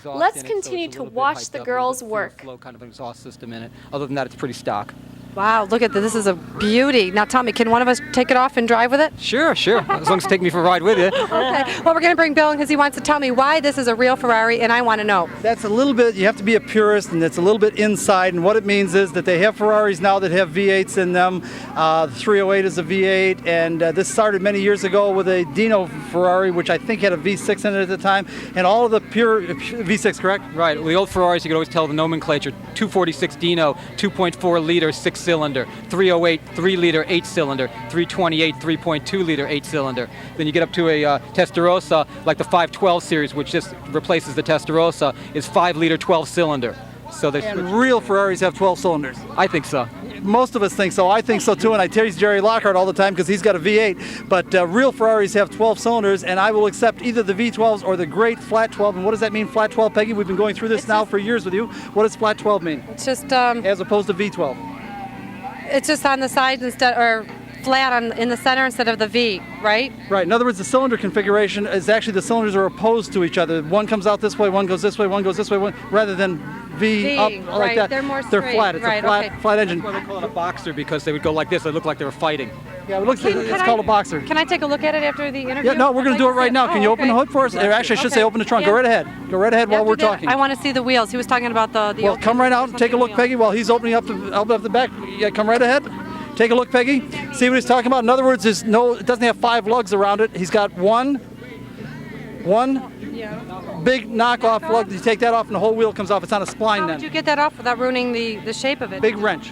Speaker 4: Let's continue to watch the girls work.
Speaker 2: Kind of an exhaust system in it. Other than that, it's pretty stock.
Speaker 1: Wow, look at this. This is a beauty. Now, tell me, can one of us take it off and drive with it?
Speaker 2: Sure, as long as you take me for a ride with you.
Speaker 1: Okay. Well, we're going to bring Bill in because he wants to tell me why this is a real Ferrari, and I want to know.
Speaker 6: That's a little bit, you have to be a purist, and it's a little bit inside, and what it means is that they have Ferraris now that have V8s in them. The 308 is a V8, and this started many years ago with a Dino Ferrari, which I think had a V6 in it at the time, and all of the pure V6, correct?
Speaker 2: Right, with the old Ferraris, you could always tell the nomenclature. 246 Dino, 2.4 liter, 6-cylinder, 308, 3-liter, 8-cylinder, 328, 3.2-liter, 8-cylinder. Then you get up to a Testarossa, like the 512 series, which just replaces the Testarossa, is 5-liter, 12-cylinder. So
Speaker 6: and real Ferraris have 12 cylinders.
Speaker 2: I think so.
Speaker 6: Most of us think so. I think so too, and I tease Jerry Lockhart all the time because he's got a V8. But real Ferraris have 12 cylinders, and I will accept either the V12s or the great flat 12. And what does that mean, flat 12, Peggy? We've been going through this now for years with you. What does flat 12 mean?
Speaker 1: It's just
Speaker 6: as opposed to V12.
Speaker 1: It's just on the sides instead, or flat in the center instead of the V, right?
Speaker 6: Right. In other words, the cylinder configuration is actually the cylinders are opposed to each other. One comes out this way, one goes this way, one goes this way, rather than V up
Speaker 1: right.
Speaker 6: like that.
Speaker 1: They're more
Speaker 6: They're
Speaker 1: straight.
Speaker 6: flat. It's
Speaker 1: right,
Speaker 6: a flat,
Speaker 1: okay.
Speaker 6: flat engine.
Speaker 2: That's why they call it a Boxer, because they would go like this. They look like they were fighting.
Speaker 6: Yeah, it looks like it's called a Boxer.
Speaker 1: Can I take a look at it after the interview?
Speaker 6: Yeah, no, we're going to do it right now. Can you open the hood for us?
Speaker 1: Yeah.
Speaker 6: Actually, I should say open the trunk.
Speaker 1: Yeah.
Speaker 6: Go right ahead. Go right ahead while we're talking.
Speaker 1: I want to see the wheels. He was talking about the
Speaker 6: Well, come right out and take a look, Peggy, while he's opening up the back. Yeah, come right ahead. Take a look, Peggy. See what he's talking about? In other words, it doesn't have 5 lugs around it. He's got one big knockoff lug. You take that off and the whole wheel comes off. It's on a spline
Speaker 1: How
Speaker 6: then.
Speaker 1: would you get that off without ruining the shape of it?
Speaker 6: Big wrench.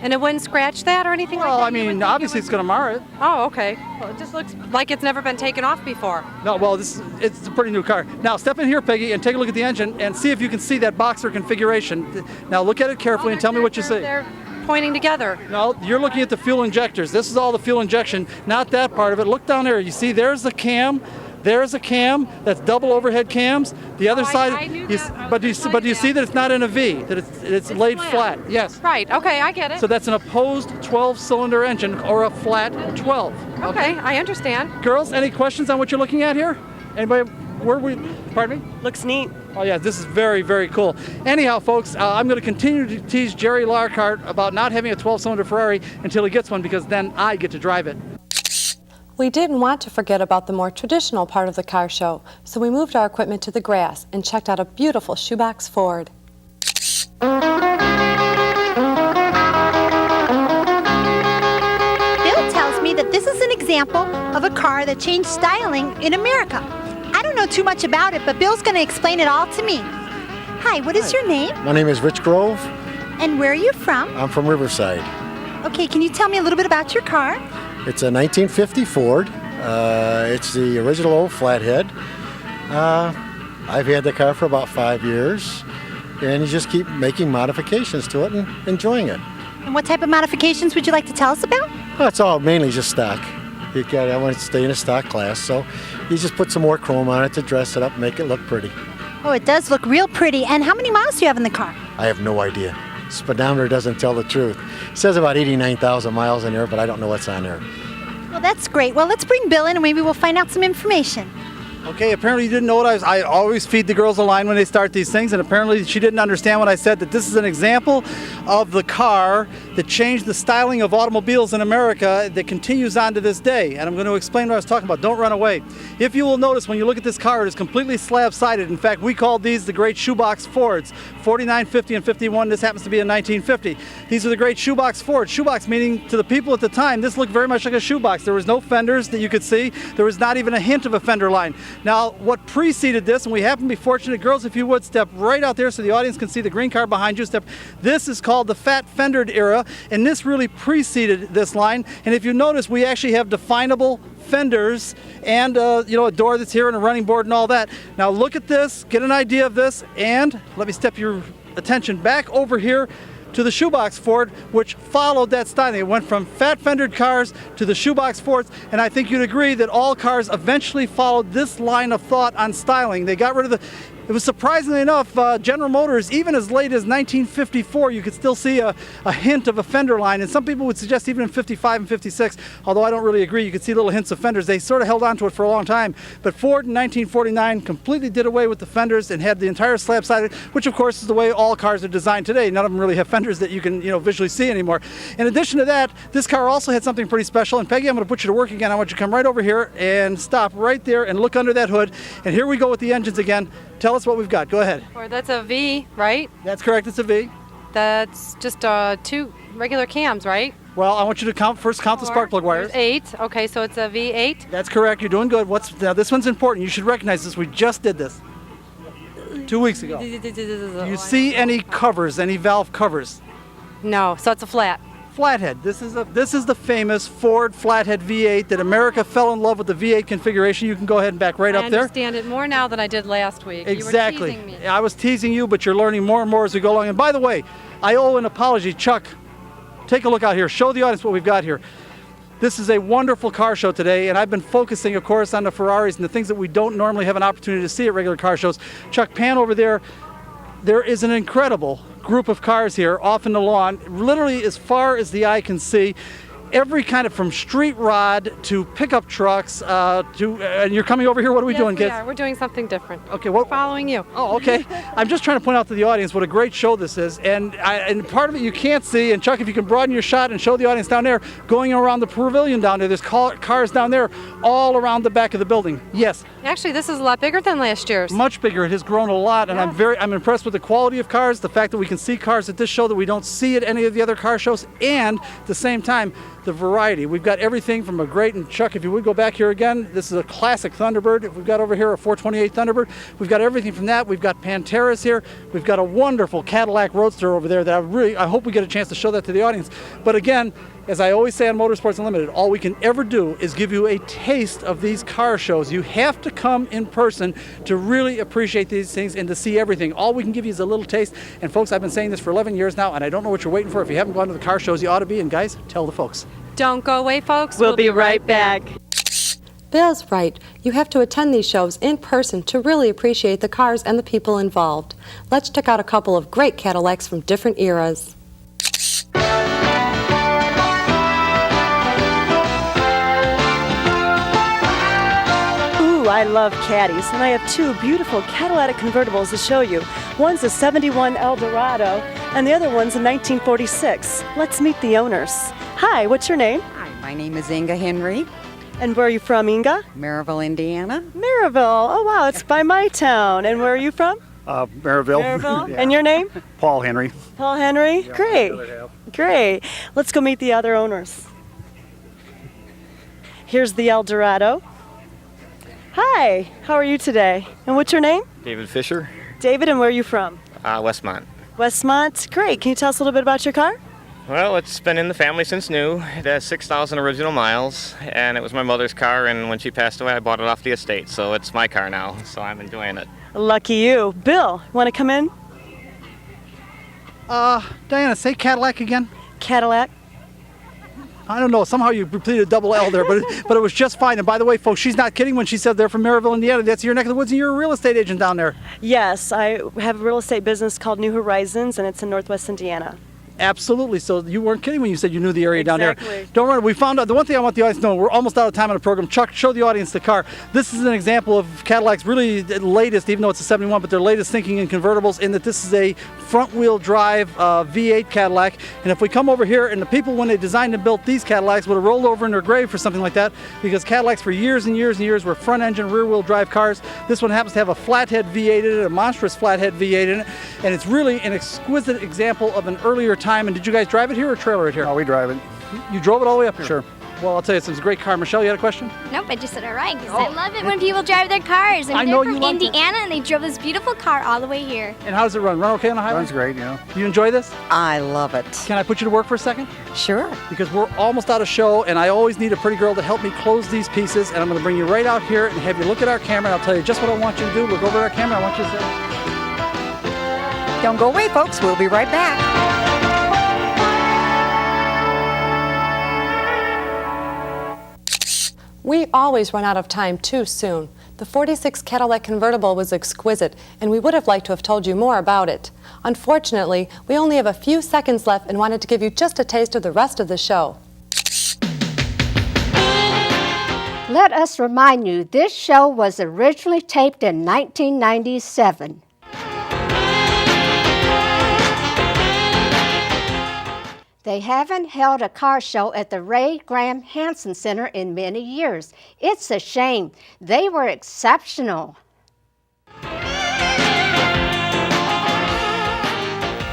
Speaker 1: And it wouldn't scratch that or anything
Speaker 6: Well,
Speaker 1: like that?
Speaker 6: I mean, obviously it's going to mar it.
Speaker 1: Oh, okay. Well, it just looks like it's never been taken off before.
Speaker 6: No, well, it's a pretty new car. Now, step in here, Peggy, and take a look at the engine and see if you can see that Boxer configuration. Now, look at it carefully and tell me what you see.
Speaker 1: They're pointing together.
Speaker 6: No, you're looking at the fuel injectors. This is all the fuel injection, not that part of it. Look down there. You see there's the cam. There's a cam. That's double overhead cams. The other side, but do you see that it's not in a V, that it's laid flat? Yes.
Speaker 1: Right, okay, I get it.
Speaker 6: So that's an opposed 12-cylinder engine or a flat 12.
Speaker 1: Okay, I understand.
Speaker 6: Girls, any questions on what you're looking at here? Anybody? Pardon me?
Speaker 15: Looks neat.
Speaker 6: Oh yeah, this is very, very cool. Anyhow, folks, I'm going to continue to tease Jerry Lockhart about not having a 12-cylinder Ferrari until he gets one, because then I get to drive it.
Speaker 8: We didn't want to forget about the more traditional part of the car show, so we moved our equipment to the grass and checked out a beautiful shoebox Ford.
Speaker 13: Bill tells me that this is an example of a car that changed styling in America. I don't know too much about it, but Bill's going to explain it all to me. Hi, what is your name?
Speaker 24: My name is Rich Grove.
Speaker 13: And where are you from?
Speaker 24: I'm from Riverside.
Speaker 13: Okay, can you tell me a little bit about your car?
Speaker 24: It's a 1950 Ford. It's the original old flathead. I've had the car for about 5 years, and you just keep making modifications to it and enjoying it.
Speaker 13: And what type of modifications would you like to tell us about?
Speaker 24: Well, it's all mainly just stock. I want it to stay in a stock class, so you just put some more chrome on it to dress it up, make it look pretty.
Speaker 13: Oh, it does look real pretty. And how many miles do you have in the car?
Speaker 24: I have no idea. speedometer doesn't tell the truth. It says about 89,000 miles in there, but I don't know what's on there.
Speaker 13: Well, that's great. Well, let's bring Bill in and maybe we'll find out some information.
Speaker 6: Okay, apparently you didn't know what I always feed the girls a line when they start these things, and apparently she didn't understand when I said that this is an example of the car that changed the styling of automobiles in America that continues on to this day. And I'm going to explain what I was talking about. Don't run away. If you will notice, when you look at this car, it is completely slab-sided. In fact, we called these the great shoebox Fords. 49, 50, and 51. This happens to be a 1950. These are the great shoebox Fords. Shoebox meaning to the people at the time, this looked very much like a shoebox. There was no fenders that you could see. There was not even a hint of a fender line. Now, what preceded this, and we happen to be fortunate, girls, if you would, step right out there so the audience can see the green car behind you. This is called the fat fendered era, and this really preceded this line. And if you notice, we actually have definable fenders and a door that's here and a running board and all that. Now look at this, get an idea of this, and let me step your attention back over here to the shoebox Ford, which followed that styling. It went from fat fendered cars to the shoebox Fords, and I think you'd agree that all cars eventually followed this line of thought on styling. They got rid of it was surprisingly enough, General Motors, even as late as 1954, you could still see a hint of a fender line, and some people would suggest even in 55 and 56, although I don't really agree, you could see little hints of fenders. They sort of held on to it for a long time, but Ford in 1949 completely did away with the fenders and had the entire slab-sided, which of course is the way all cars are designed today. None of them really have fenders that you can visually see anymore. In addition to that, this car also had something pretty special, and Peggy, I'm going to put you to work again. I want you to come right over here and stop right there and look under that hood, and here we go with the engines again. Tell us what we've got. Go ahead.
Speaker 1: Or that's a V, right?
Speaker 6: That's correct. It's a V.
Speaker 1: That's just 2 regular cams, right?
Speaker 6: Well, I want you to first count the spark plug wires.
Speaker 1: 8. Okay, so it's a V8.
Speaker 6: That's correct. You're doing good. Now this one's important. You should recognize this. We just did this 2 weeks ago. Do you see any covers, any valve covers?
Speaker 1: No. So it's a flat.
Speaker 6: Flathead. This is the famous Ford flathead V8 that America fell in love with the V8 configuration. You can go ahead and back right up there.
Speaker 1: I understand it more now than I did last week.
Speaker 6: Exactly.
Speaker 1: You were teasing me.
Speaker 6: I was teasing you, but you're learning more and more as we go along. And by the way, I owe an apology. Chuck, take a look out here. Show the audience what we've got here. This is a wonderful car show today, and I've been focusing, of course, on the Ferraris and the things that we don't normally have an opportunity to see at regular car shows. Chuck, pan over there. There is an incredible group of cars here off in the lawn, literally as far as the eye can see. Every kind of, from street rod to pickup trucks and you're coming over here. What are we doing, kids?
Speaker 1: We're doing something different.
Speaker 6: Okay, we're
Speaker 1: following you.
Speaker 6: Oh, okay. I'm just trying to point out to the audience what a great show this is, and part of it you can't see. And Chuck, if you can broaden your shot and show the audience down there, going around the pavilion down there, there's cars down there all around the back of the building. Yes.
Speaker 1: Actually, this is a lot bigger than last year's.
Speaker 6: Much bigger. It has grown a lot, and I'm impressed with the quality of cars, the fact that we can see cars at this show that we don't see at any of the other car shows, and at the same time, the variety. We've got everything from a great, and Chuck, if you would go back here again, this is a classic Thunderbird. We've got over here a 428 Thunderbird. We've got everything from that. We've got Panteras here. We've got a wonderful Cadillac Roadster over there that I hope we get a chance to show that to the audience. But again, as I always say on Motorsports Unlimited, all we can ever do is give you a taste of these car shows. You have to come in person to really appreciate these things and to see everything. All we can give you is a little taste. And folks, I've been saying this for 11 years now, and I don't know what you're waiting for. If you haven't gone to the car shows, you ought to be. And guys, tell the folks.
Speaker 1: Don't go away, folks.
Speaker 15: We'll be right back.
Speaker 8: Bill's right. You have to attend these shows in person to really appreciate the cars and the people involved. Let's check out a couple of great Cadillacs from different eras.
Speaker 15: I love caddies, and I have 2 beautiful catalytic convertibles to show you. One's a 71 Eldorado, and the other one's a 1946. Let's meet the owners. Hi, what's your name?
Speaker 5: Hi, my name is Inga Henry.
Speaker 15: And where are you from, Inga?
Speaker 5: Maryville, Indiana.
Speaker 15: Maryville. Oh, wow, it's by my town. And where are you from?
Speaker 9: Maryville.
Speaker 15: Maryville.
Speaker 9: Yeah.
Speaker 15: And your name?
Speaker 9: Paul Henry.
Speaker 15: Paul Henry?
Speaker 9: Yeah,
Speaker 15: great. Great. Let's go meet the other owners. Here's the Eldorado. Hi, how are you today? And what's your name?
Speaker 10: David Fisher.
Speaker 15: David, and where are you from?
Speaker 10: Westmont.
Speaker 15: Westmont, great. Can you tell us a little bit about your car?
Speaker 10: Well, it's been in the family since new. It has 6,000 original miles, and it was my mother's car, and when she passed away, I bought it off the estate, so it's my car now, so I'm enjoying it.
Speaker 15: Lucky you. Bill, want to come in?
Speaker 6: Diana, say Cadillac again.
Speaker 15: Cadillac.
Speaker 6: I don't know. Somehow you repeated a double L there, but it was just fine. And by the way, folks, she's not kidding when she said they're from Maryville, Indiana. That's your neck of the woods, and you're a real estate agent down there.
Speaker 15: Yes, I have a real estate business called New Horizons, and it's in Northwest Indiana.
Speaker 6: Absolutely. So you weren't kidding when you said you knew the area down there.
Speaker 15: Exactly.
Speaker 6: Don't worry. We found out. The one thing I want the audience to know, we're almost out of time on the program. Chuck, show the audience the car. This is an example of Cadillac's really latest, even though it's a 71, but their latest thinking in convertibles, in that this is a front-wheel drive V8 Cadillac. And if we come over here, and the people, when they designed and built these Cadillacs, would have rolled over in their grave for something like that, because Cadillacs for years and years and years were front-engine, rear-wheel drive cars. This one happens to have a flathead V8 in it, a monstrous flathead V8 in it, and it's really an exquisite example of an earlier time. And did you guys drive it here or trailer it here?
Speaker 7: No, we drive it.
Speaker 6: You drove it all the way up here?
Speaker 7: Sure.
Speaker 6: Well, I'll tell you, it's a great car. Michelle, you had a question?
Speaker 19: Nope, I just said all right, because I love it when people drive their cars. And
Speaker 6: I know
Speaker 19: they're
Speaker 6: you
Speaker 19: from
Speaker 6: loved it.
Speaker 19: Indiana, and they drove this beautiful car all the way here.
Speaker 6: And how does it run? Run okay on the highway?
Speaker 7: Runs great, yeah.
Speaker 6: You enjoy this?
Speaker 23: I love it.
Speaker 6: Can I put you to work for a second?
Speaker 23: Sure.
Speaker 6: Because we're almost out of show, and I always need a pretty girl to help me close these pieces. And I'm going to bring you right out here and have you look at our camera, and I'll tell you just what I want you to do. Look over at our camera. I want you to say...
Speaker 23: Don't go away, folks. We'll be right back.
Speaker 8: We always run out of time too soon. The 46 Cadillac convertible was exquisite, and we would have liked to have told you more about it. Unfortunately, we only have a few seconds left and wanted to give you just a taste of the rest of the show.
Speaker 3: Let us remind you, this show was originally taped in 1997. They haven't held a car show at the Ray Graham Hansen Center in many years. It's a shame. They were exceptional.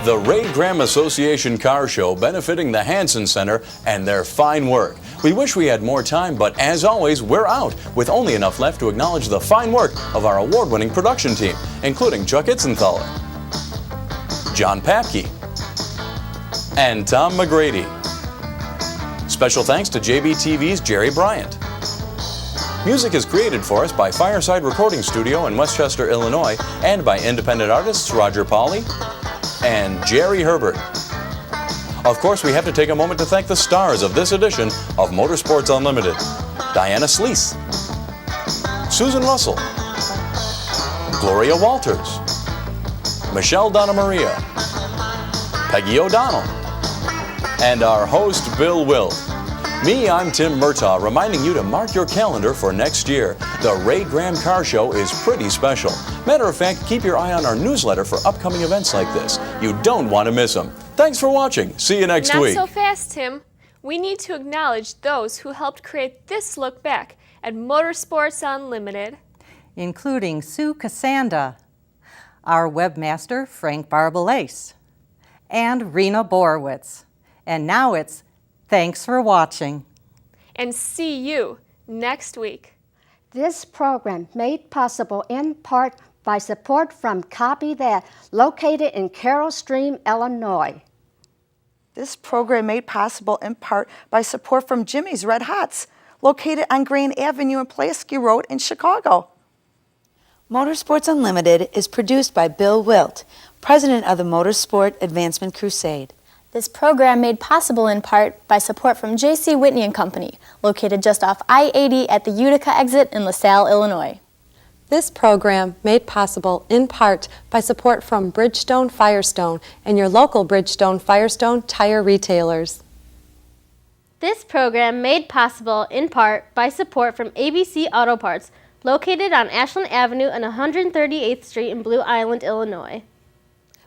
Speaker 9: The Ray Graham Association Car Show benefiting the Hansen Center and their fine work. We wish we had more time, but as always, we're out with only enough left to acknowledge the fine work of our award-winning production team, including Chuck Itzenthaler, John Papke, and Tom McGrady. Special thanks to JBTV's Jerry Bryant. Music is created for us by Fireside Recording Studio in Westchester, Illinois, and by independent artists Roger Pauley and Jerry Herbert. Of course, we have to take a moment to thank the stars of this edition of Motorsports Unlimited: Diana Sleece, Susan Russell, Gloria Walters, Michelle Donna Maria, Peggy O'Donnell, and our host, Bill Wildt. Me, I'm Tim Murtaugh, reminding you to mark your calendar for next year. The Ray Graham Car Show is pretty special. Matter of fact, keep your eye on our newsletter for upcoming events like this. You don't want to miss them. Thanks for watching. See you next week.
Speaker 4: Not so fast, Tim. We need to acknowledge those who helped create this look back at Motorsports Unlimited,
Speaker 23: including Sue Cassanda, our webmaster, Frank Barbalace, and Rena Borowitz. And now it's thanks for watching.
Speaker 4: And see you next week.
Speaker 3: This program made possible in part by support from Copy That, located in Carroll Stream, Illinois.
Speaker 11: This program made possible in part by support from Jimmy's Red Hots, located on Grain Avenue and Pulaski Road in Chicago.
Speaker 14: Motorsports Unlimited is produced by Bill Wildt, president of the Motorsport Advancement Crusade.
Speaker 19: This program made possible in part by support from J.C. Whitney & Company, located just off I-80 at the Utica exit in LaSalle, Illinois.
Speaker 8: This program made possible in part by support from Bridgestone Firestone and your local Bridgestone Firestone tire retailers.
Speaker 25: This program made possible in part by support from ABC Auto Parts, located on Ashland Avenue and 138th Street in Blue Island, Illinois.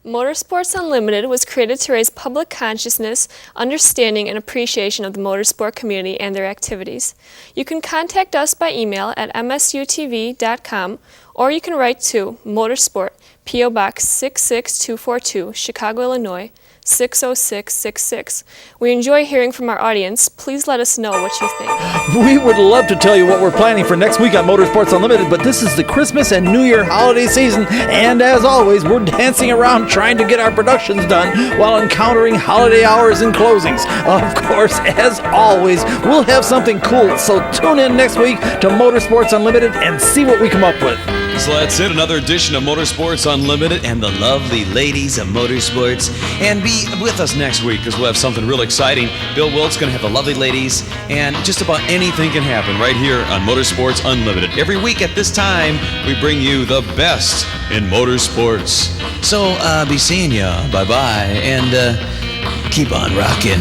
Speaker 4: Motorsports Unlimited was created to raise public consciousness, understanding, and appreciation of the motorsport community and their activities. You can contact us by email at msutv.com, or you can write to Motorsport, P.O. Box 66242, Chicago, Illinois, 60666. We enjoy hearing from our audience. Please let us know what you think.
Speaker 6: We would love to tell you what we're planning for next week on Motorsports Unlimited, but this is the Christmas and New Year holiday season, and as always, we're dancing around trying to get our productions done while encountering holiday hours and closings. Of course, as always, we'll have something cool, so tune in next week to Motorsports Unlimited and see what we come up with.
Speaker 26: So that's it, another edition of Motorsports Unlimited and the lovely ladies of motorsports. And be
Speaker 7: be with us next week because we'll have something real exciting. Bill Wildt's going to have the lovely ladies, and just about anything can happen right here on Motorsports Unlimited. Every week at this time, we bring you the best in motorsports. So, be seeing ya. Bye-bye, and keep on rocking.